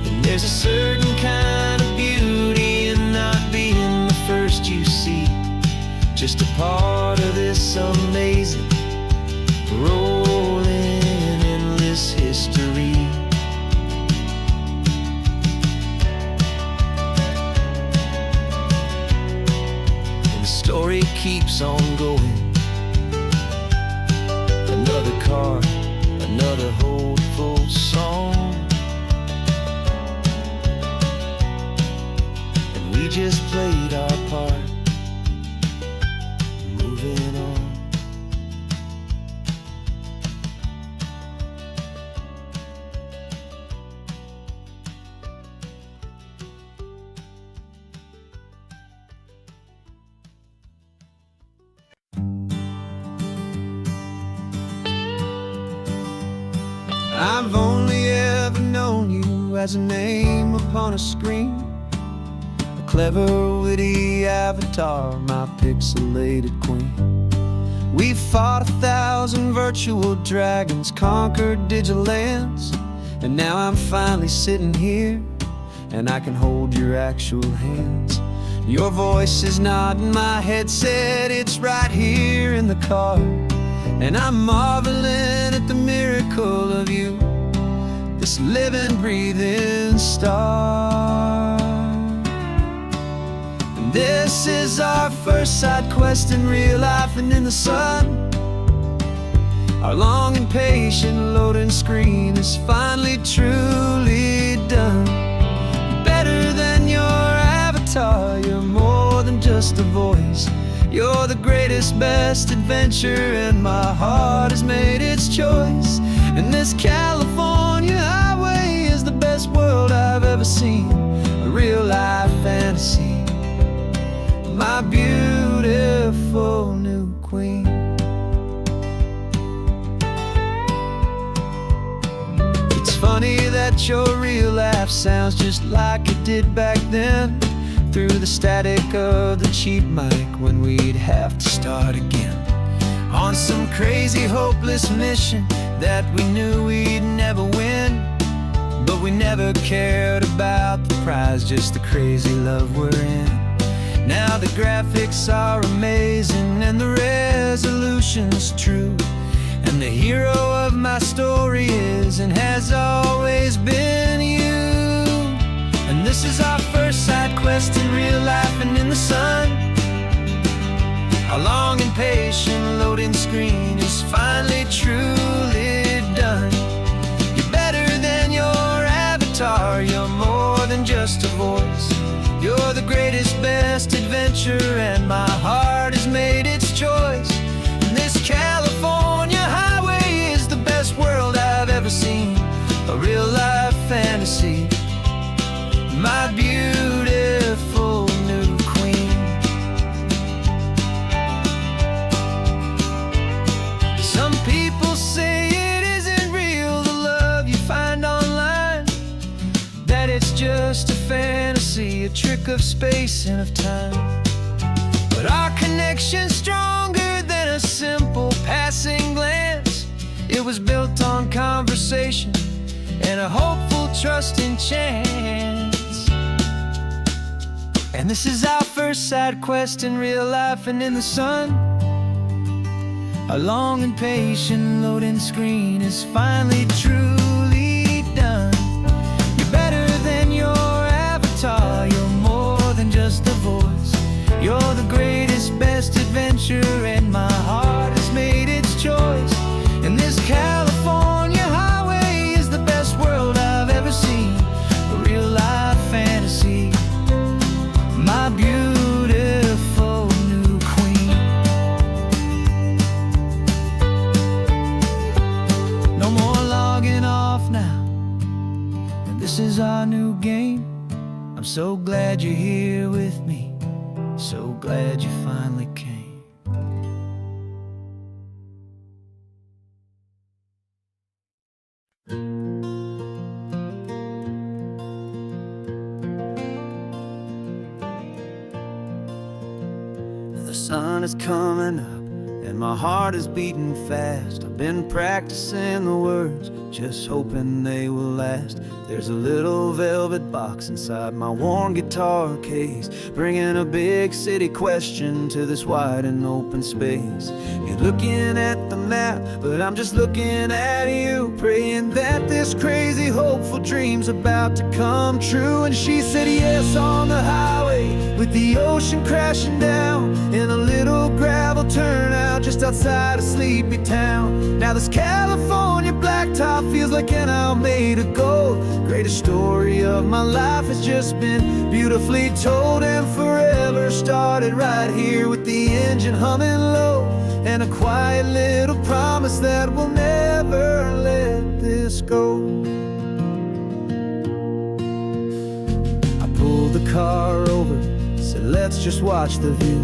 And there's a certain kind of beauty in not being the first you see, just a part of this amazing, rolling, endless history. And the story keeps on going. Another card, another hopeful song, and we just played our part, moving on. I've only ever known you as a name upon a screen, a clever, witty avatar, my pixelated queen. We fought 1,000 virtual dragons, conquered digital lands, and now I'm finally sitting here, and I can hold your actual hands. Your voice is not in my headset, it's right here in the car, and I'm marveling at the miracle of you, this living, breathing star. And this is our first side quest in real life and in the sun. Our long and patient loading screen is finally truly done. Better than your avatar, you're more than just a voice. You're the greatest, best adventure, and my heart has made its choice. And this California highway is the best world I've ever seen, a real life fantasy, my beautiful new queen. It's funny that your real life sounds just like it did back then, through the static of the cheap mic when we'd have to start again, on some crazy, hopeless mission that we knew we'd never win. But we never cared about the prize, just the crazy love we're in. Now the graphics are amazing and the resolution's true, and the hero of my story is and has always been you. And this is our first side quest in real life and in the sun. Our long and patient loading screen is finally truly done. You're better than your avatar, you're more than just a voice. You're the greatest, best adventure, and my heart has made its choice. And this California highway is the best world I've ever seen, a real life fantasy, my beautiful new queen. Some people say it isn't real, the love you find online, that it's just a fantasy, a trick of space and of time. But our connection's stronger than a simple passing glance. It was built on conversation and a hopeful, trusting chance. And this is our first side quest in real life and in the sun. Our long and patient loading screen is finally truly done. future, and my heart has made its choice. And this California highway is the best world I've ever seen, a real life fantasy, my beautiful new queen. No more logging off now, and this is our new game. I'm so glad you're here with me, so glad you finally came. The sun is coming up and my heart is beating fast. I've been practicing the words, just hoping they will last. There's a little velvet box inside my worn guitar case, bringing a big city question to this wide and open space. You're looking at the map, but I'm just looking at you, praying that this crazy hopeful dream's about to come true. And she said yes on the highway, with the ocean crashing down in a little gravel turnout just outside a sleepy town. Now this California blacktop feels like an owl made of gold. Greatest story of my life has just been beautifully told, and forever started right here with the engine humming low, and a quiet little promise that we'll never let this go. I pulled the car over, said let's just watch the view.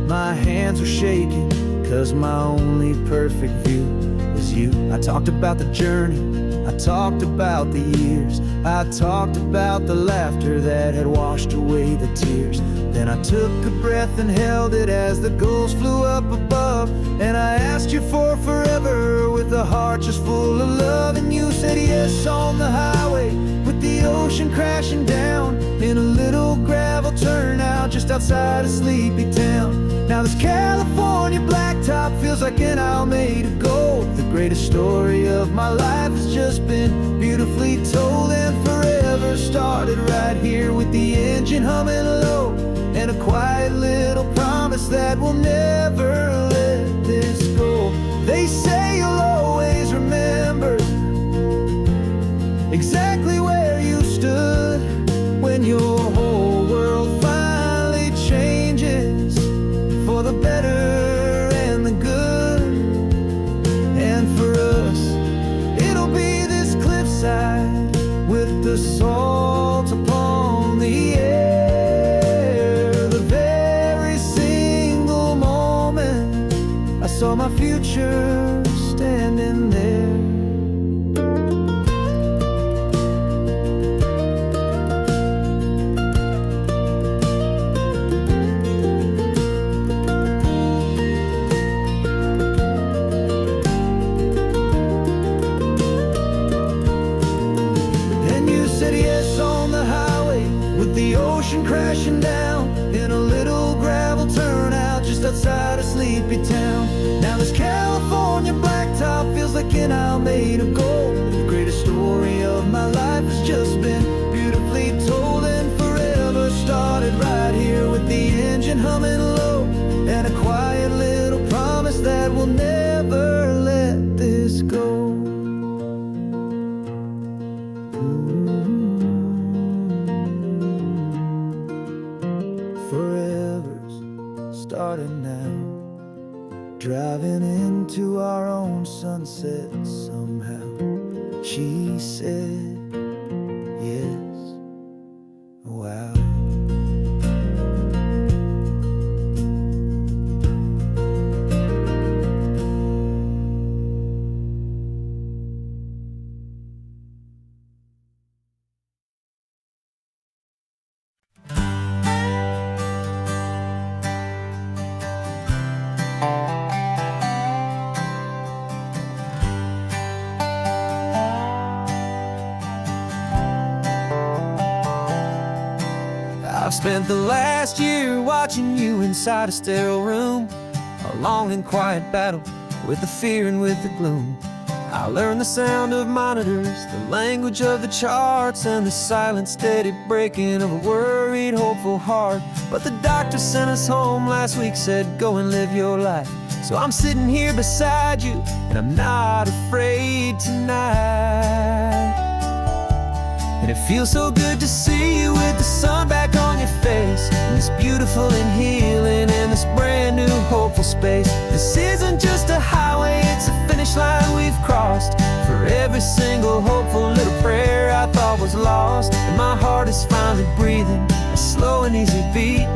My hands were shaking, cause my only perfect view was you. I talked about the journey, I talked about the years, I talked about the laughter that had washed away the tears. Then I took a breath and held it as the gulls flew up above, and I asked you for forever with a heart just full of love. And you said yes on the highway, with the ocean crashing down in a little gravel turnout just outside a sleepy town. Now this California blacktop feels like an owl made of gold. The greatest story of my life has just been beautifully told, and forever started right here with the engine humming low, and a quiet little promise that we'll never let this go. They say you'll always remember exactly where you stood when your whole world finally changes for the better and the good. And for us, it'll be this cliffside with the salt upon the air. The very single moment I saw my future standing there. Crashing down in a little gravel turnout just outside a sleepy town. Now this California blacktop feels like an owl made of gold. The greatest story of my life has just been beautifully told, and forever started right here with the engine humming low, and a quiet little promise that we'll never let this go. Starting now, driving into our own sunset somehow. She said yes, wow. I've spent the last year watching you inside a sterile room, a long and quiet battle with the fear and with the gloom. I learned the sound of monitors, the language of the charts, and the silent, steady breaking of a worried, hopeful heart. But the doctor sent us home last week, said go and live your life. So I'm sitting here beside you, and I'm not afraid tonight. And it feels so good to see you with the sun back on your face, and this beautiful and healing in this brand new hopeful space. This isn't just a highway, it's a finish line we've crossed. For every single hopeful little prayer I thought was lost, and my heart is finally breathing a slow and easy beat.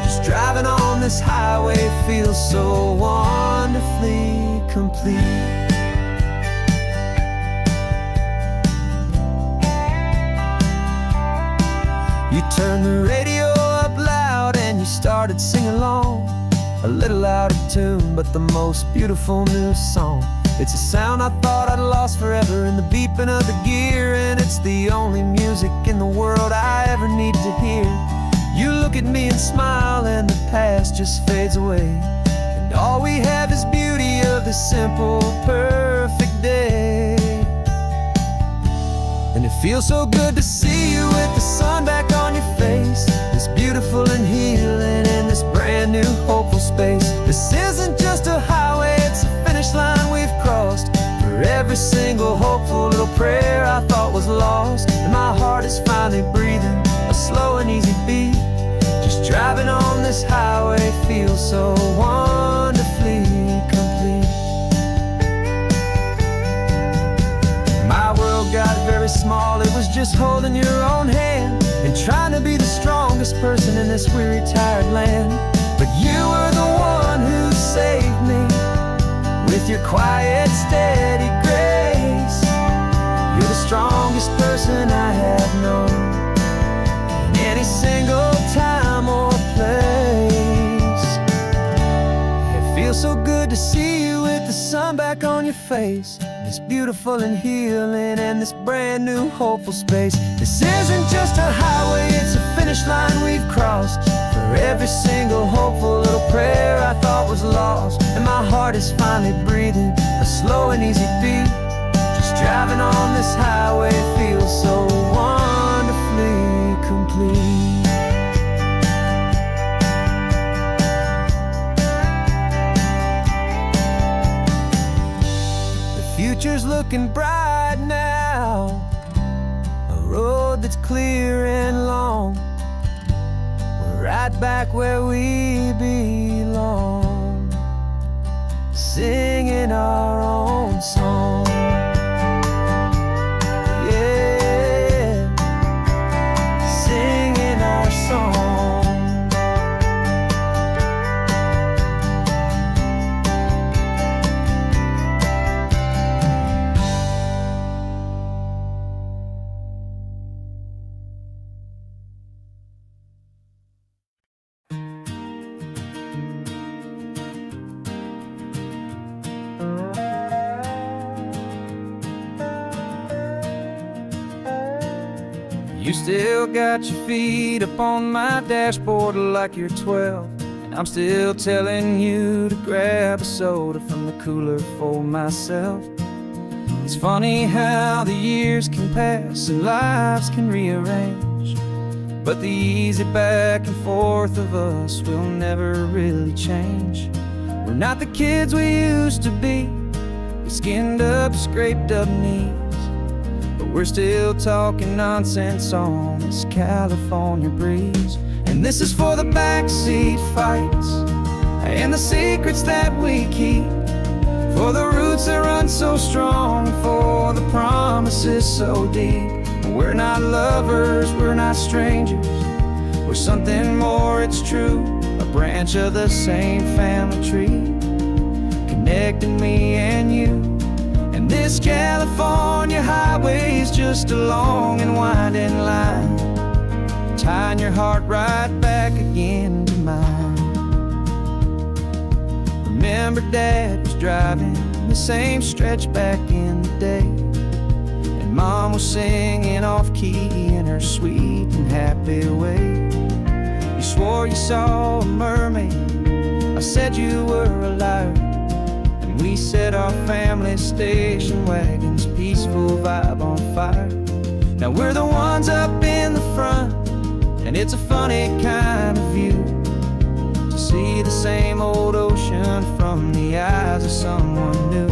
Just driving on this highway feels so wonderfully complete. You turned the radio up loud and you started singing along, a little out of tune, but the most beautiful new song. It's a sound I thought I'd lost forever in the beeping of the gear, and it's the only music in the world I ever need to hear. You look at me and smile, and the past just fades away, and all we have is beauty of this simple, perfect day. And it feels so good to see you with the sun back on your face, this beautiful and healing in this brand new hopeful space. This isn't just a highway, it's a finish line we've crossed. For every single hopeful little prayer I thought was lost, and my heart is finally breathing a slow and easy beat. Just driving on this highway feels so wonderfully complete. My world got very small, it was just holding your own hand and trying to be the strongest person in this weary, tired land. But you were the one who saved me with your quiet, steady grace. You're the strongest person I have known in any single time or place. It feels so good to see you with the sun back on your face, this beautiful and healing and this brand new hopeful space. This isn't just a highway, it's a finish line we've crossed. For every single hopeful little prayer I thought was lost, and my heart is finally breathing a slow and easy beat. Just driving on this highway feels so wonderfully complete. Future's looking bright now, a road that's clear and long. We're right back where we belong, singing our own song. Yeah, singing our song. You still got your feet up on my dashboard like you're 12, and I'm still telling you to grab a soda from the cooler for myself. It's funny how the years can pass and lives can rearrange, but the easy back and forth of us will never really change. We're not the kids we used to be, with skinned up, scraped up knees, but we're still talking nonsense on this California breeze. And this is for the backseat fights and the secrets that we keep, for the roots that run so strong, for the promises so deep. We're not lovers, we're not strangers, we're something more, it's true. A branch of the same family tree, connecting me and you. And this California highway is just a long and winding line, tying your heart right back again to mine. Remember Dad was driving the same stretch back in the day, and Mom was singing off-key in her sweet and happy way. You swore you saw a mermaid, I said you were a liar, and We set our family station wagons, peaceful vibe on fire. Now we're the ones up in the front, and it's a funny kind of view to see the same old ocean from the eyes of someone new.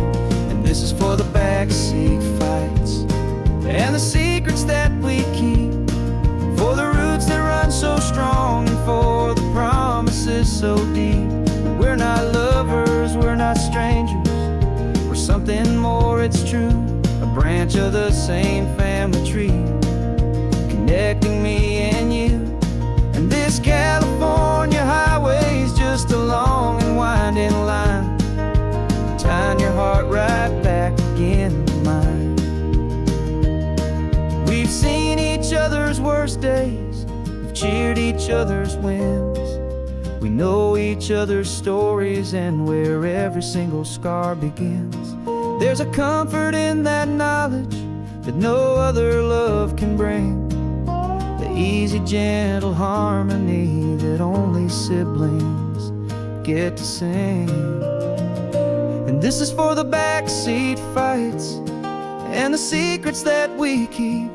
And this is for the backseat fights and the secrets that we keep, for the roots that run so strong and for the promises so deep. We're not lovers, we're not strangers, we're something more, it's true. A branch of the same family tree, connecting me and you. And this California highway's just a long and winding line, tying your heart right back again to mine. We've seen each other's worst days, we've cheered each other's wins. We know each other's stories and where every single scar begins. There's a comfort in that knowledge that no other love can bring, the easy, gentle harmony that only siblings get to sing. And this is for the backseat fights and the secrets that we keep,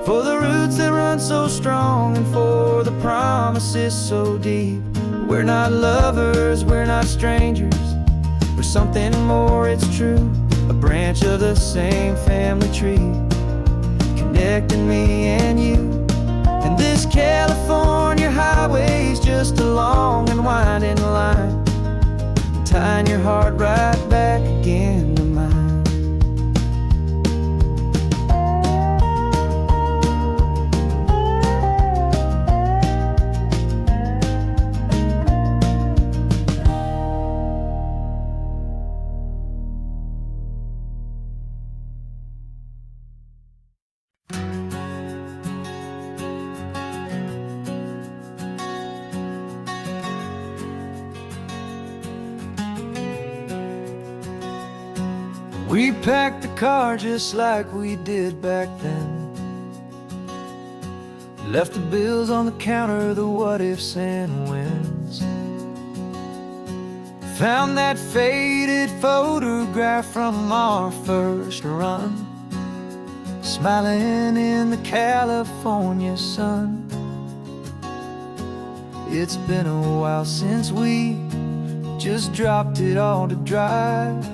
for the roots that run so strong and for the promises so deep. We're not lovers, we're not strangers, we're something more, it's true. A branch of the same family tree, connecting me and you. And this California highway's just a long and winding line, tying your heart right back again to mine. We packed the car just like we did back then, left the bills on the counter, the what ifs and whens. Found that faded photograph from our first run, smiling in the California sun. It's been a while since we just dropped it all to drive.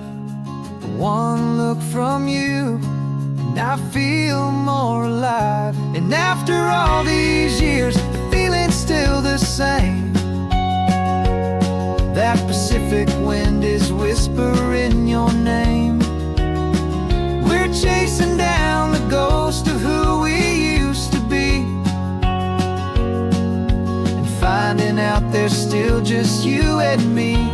One look from you and I feel more alive. And after all these years, the feeling's still the same. That Pacific wind is whispering your name. We're chasing down the ghost of who we used to be, and finding out there's still just you and me.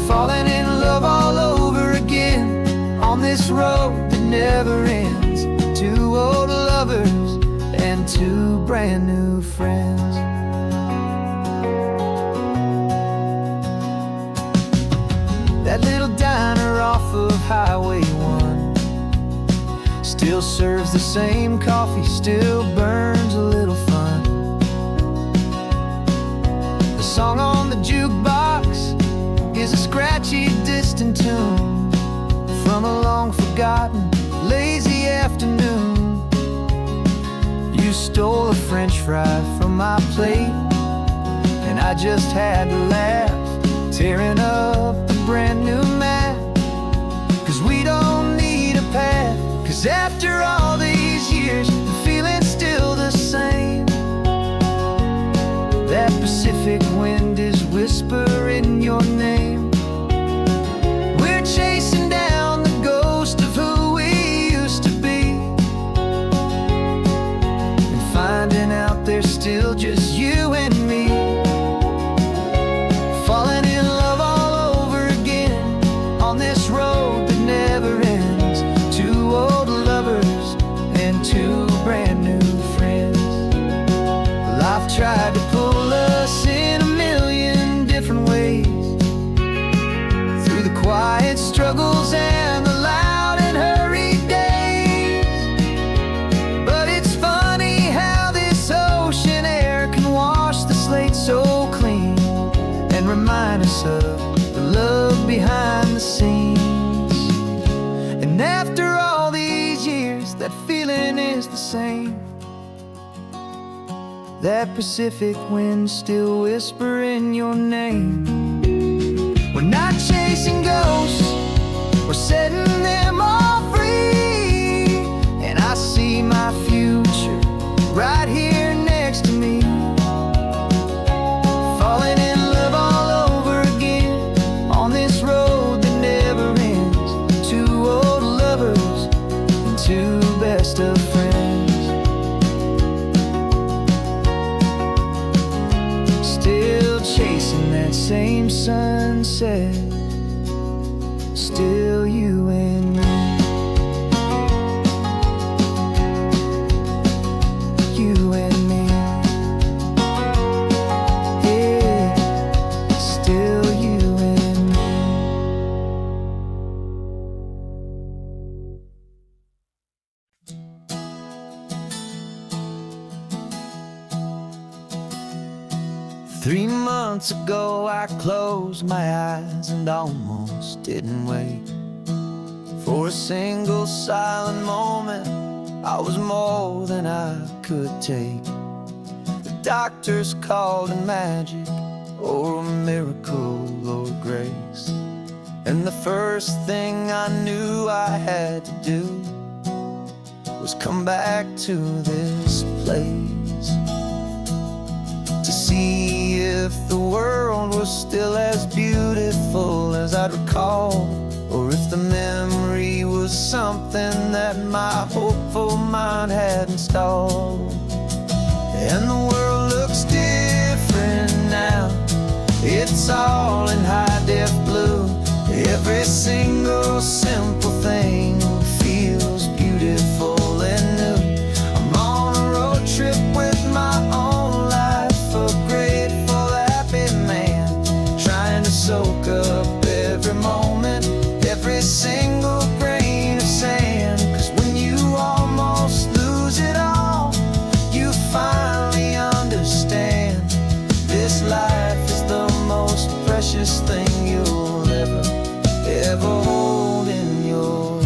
Falling in love all over again on this road that never ends. Two old lovers and two brand new friends. That little diner off of Highway 1 still serves the same coffee, still burns a little fun. The song on the jukebox is a scratchy, distant tune from a long forgotten, lazy afternoon. You stole a French fry from my plate, and I just had to laugh, tearing up the brand new map. Cause we don't need a path, cause after all these years, the feeling's still the same. That Pacific wind is whispering your name. We're chasing down the ghost of who we used to be, and finding out there's still just you and me. Falling in love all over again on this road that never ends. And after all these years, that feeling is the same. That Pacific wind still whispering your name. We're not chasing ghosts, we're setting them all free. And I see my future right here next to me, falling in love all over again on this road that never ends. Two old lovers and two best of friends, still chasing that same sunset. Still you and me, you and me, yeah, still you and me. Three months ago I closed my eyes and almost didn't wait for a single silent moment. I was more than I could take. The doctors called it magic, or a miracle, or grace. And the first thing I knew I had to do was come back to this place, to see if the world was still as beautiful as I'd recall, or if the memory was something that my hopeful mind had installed. And the world looks different now, it's all in high-def blue. Every single simple thing feels beautiful and new. I'm on a road trip with my own life, a grateful, happy man, trying to soak up every moment, every single grain of sand. 'Cause when you almost lose it all, you finally understand this life is the most precious thing you'll ever hold in your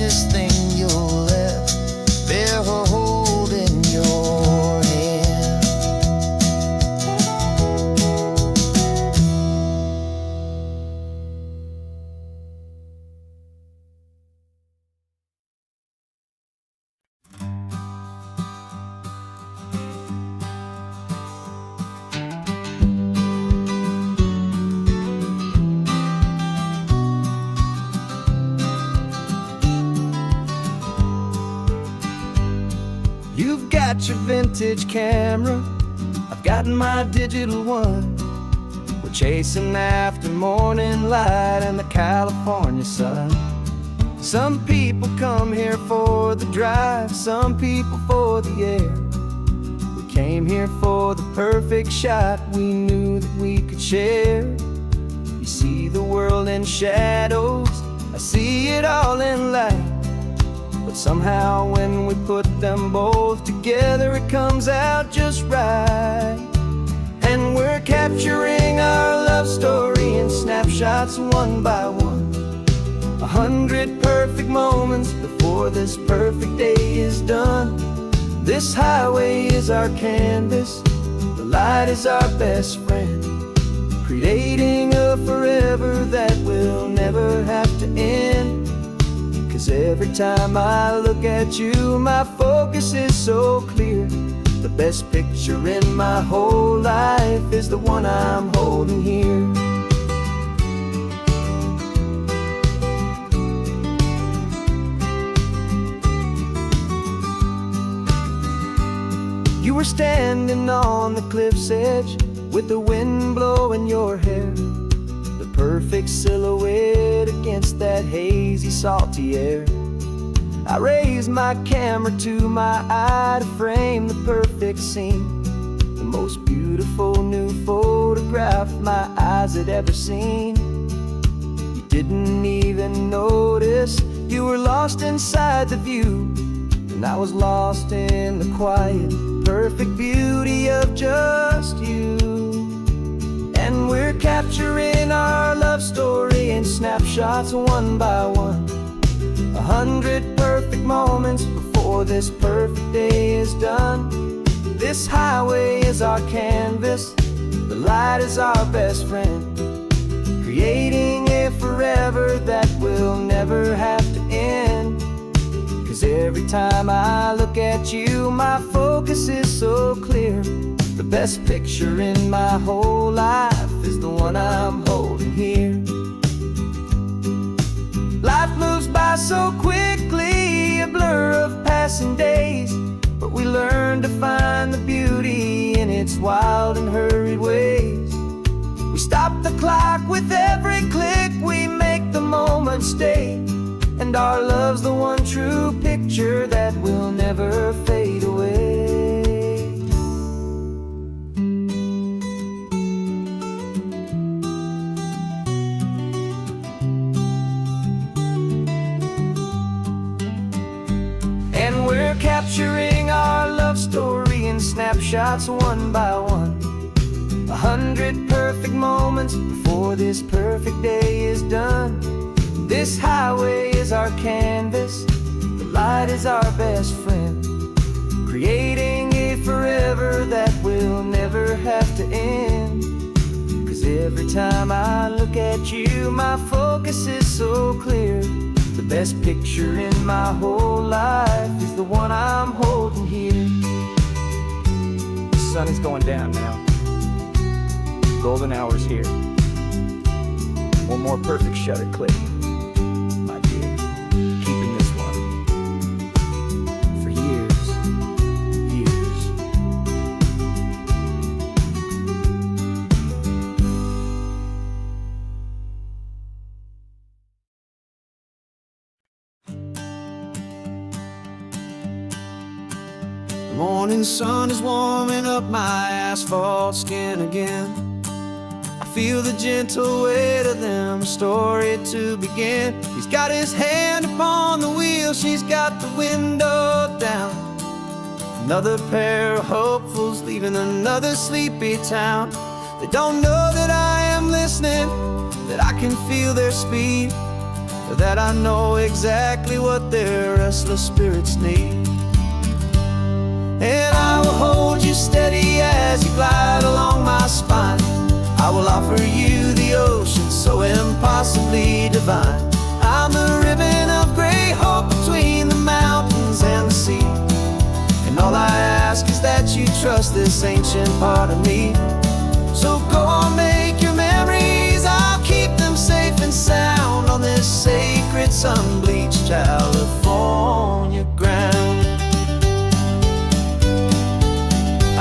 sweetest thing you'll ever hold in your hand. You've got your vintage camera, I've got my digital one. We're chasing after morning light and the California sun. Some people come here for the drive, some people for the air. We came here for the perfect shot we knew that we could share. You see the world in shadows, I see it all in light. But somehow when we put them both together, it comes out just right. And we're capturing our love story in snapshots one by one. 100 perfect moments before this perfect day is done. This highway is our canvas, the light is our best friend, creating a forever that will never have to end. 'Cause every time I look at you, my focus is so clear. The best picture in my whole life is the one I'm holding here. You were standing on the cliff's edge with the wind blowing your hair, the perfect silhouette against that hazy, salty air. I raised my camera to my eye to frame the perfect scene, the most beautiful new photograph my eyes had ever seen. You didn't even notice you were lost inside the view, and I was lost in the quiet, perfect beauty of just you. And we're capturing our love story in snapshots one by one. 100 perfect moments before this perfect day is done. This highway is our canvas, the light is our best friend, creating a forever that will never have to end. 'Cause every time I look at you, my focus is so clear. The best picture in my whole life is the one I'm holding here. Life moves by so quickly, a blur of passing days, but we learn to find the beauty in its wild and hurried ways. We stop the clock with every click, we make the moment stay, and our love's the one true picture that will never fade away. And we're capturing our love story in snapshots one by one. 100 perfect moments before this perfect day is done. This highway is our canvas, the light is our best friend, creating a forever that will never have to end. 'Cause every time I look at you, my focus is so clear. The best picture in my whole life is the one I'm holding here. The sun is going down now. Golden hour's here. One more perfect shutter click, my dear. Keeping this one for years, years. The morning sun is warming up my asphalt skin again. I feel the gentle weight of them, a story to begin. He's got his hand upon the wheel, she's got the window down. Another pair of hopefuls leaving another sleepy town. They don't know that I am listening, that I can feel their speed. that I know exactly what their restless spirits need. And I will hold you steady as you glide along my spine. I will offer you the ocean so impossibly divine. I'm the ribbon of gray hope between the mountains and the sea. And all I ask is that you trust this ancient part of me. So go on, make your memories, I'll keep them safe and sound on this sacred sun-bleached California ground.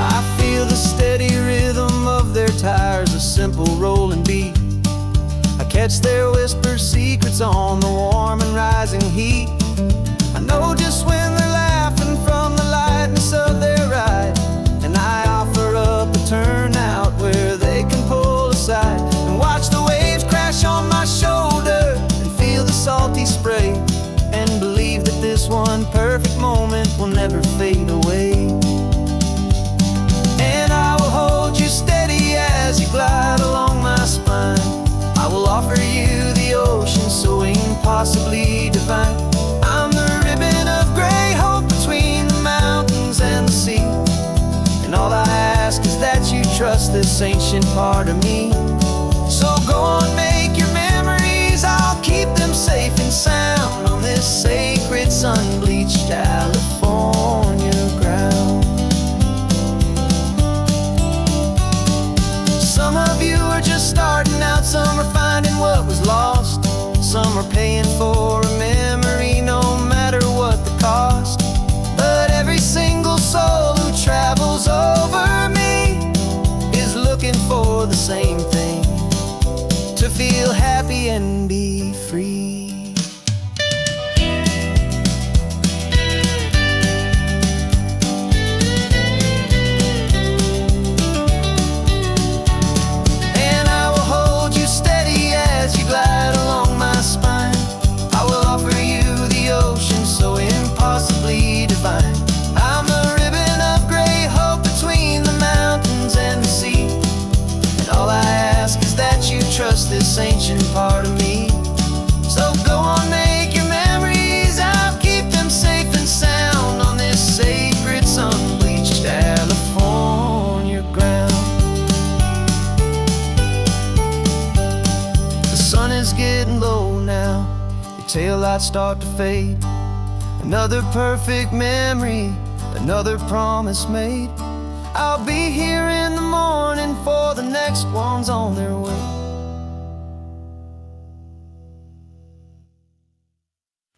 I feel the steady rhythm of their tires, a simple rolling beat. I catch their whispered secrets on the warm and rising heat. I know just when they're laughing from the lightness of their ride, and I offer up a turnout where they can pull aside and watch the waves crash on my shoulder and feel the salty spray, and believe that this one perfect moment will never fade away. And I will hold you steady as you glide along my spine. I will offer you the ocean so impossibly divine. I'm the ribbon of gray hope between the mountains and the sea. And all I ask is that you trust this ancient part of me. So go on, make your memories, I'll keep them safe and sound on this sacred sun-bleached California ground. Some of you are just starting out, some are finding what was lost, some are paying for a memory no matter what the cost. But every single soul who travels over me is looking for the same thing, to feel happy and be free. Glide along my spine. I will offer you the ocean so impossibly divine. I'm the ribbon of gray hope between the mountains and the sea. And all I ask is that you trust this ancient part of me. So go on, make your memories, I'll keep them safe and sound on this sacred sun-bleached California ground. The sun is getting low now, your taillights start to fade. Another perfect memory, another promise made. I'll be here in the morning for the next ones on their way.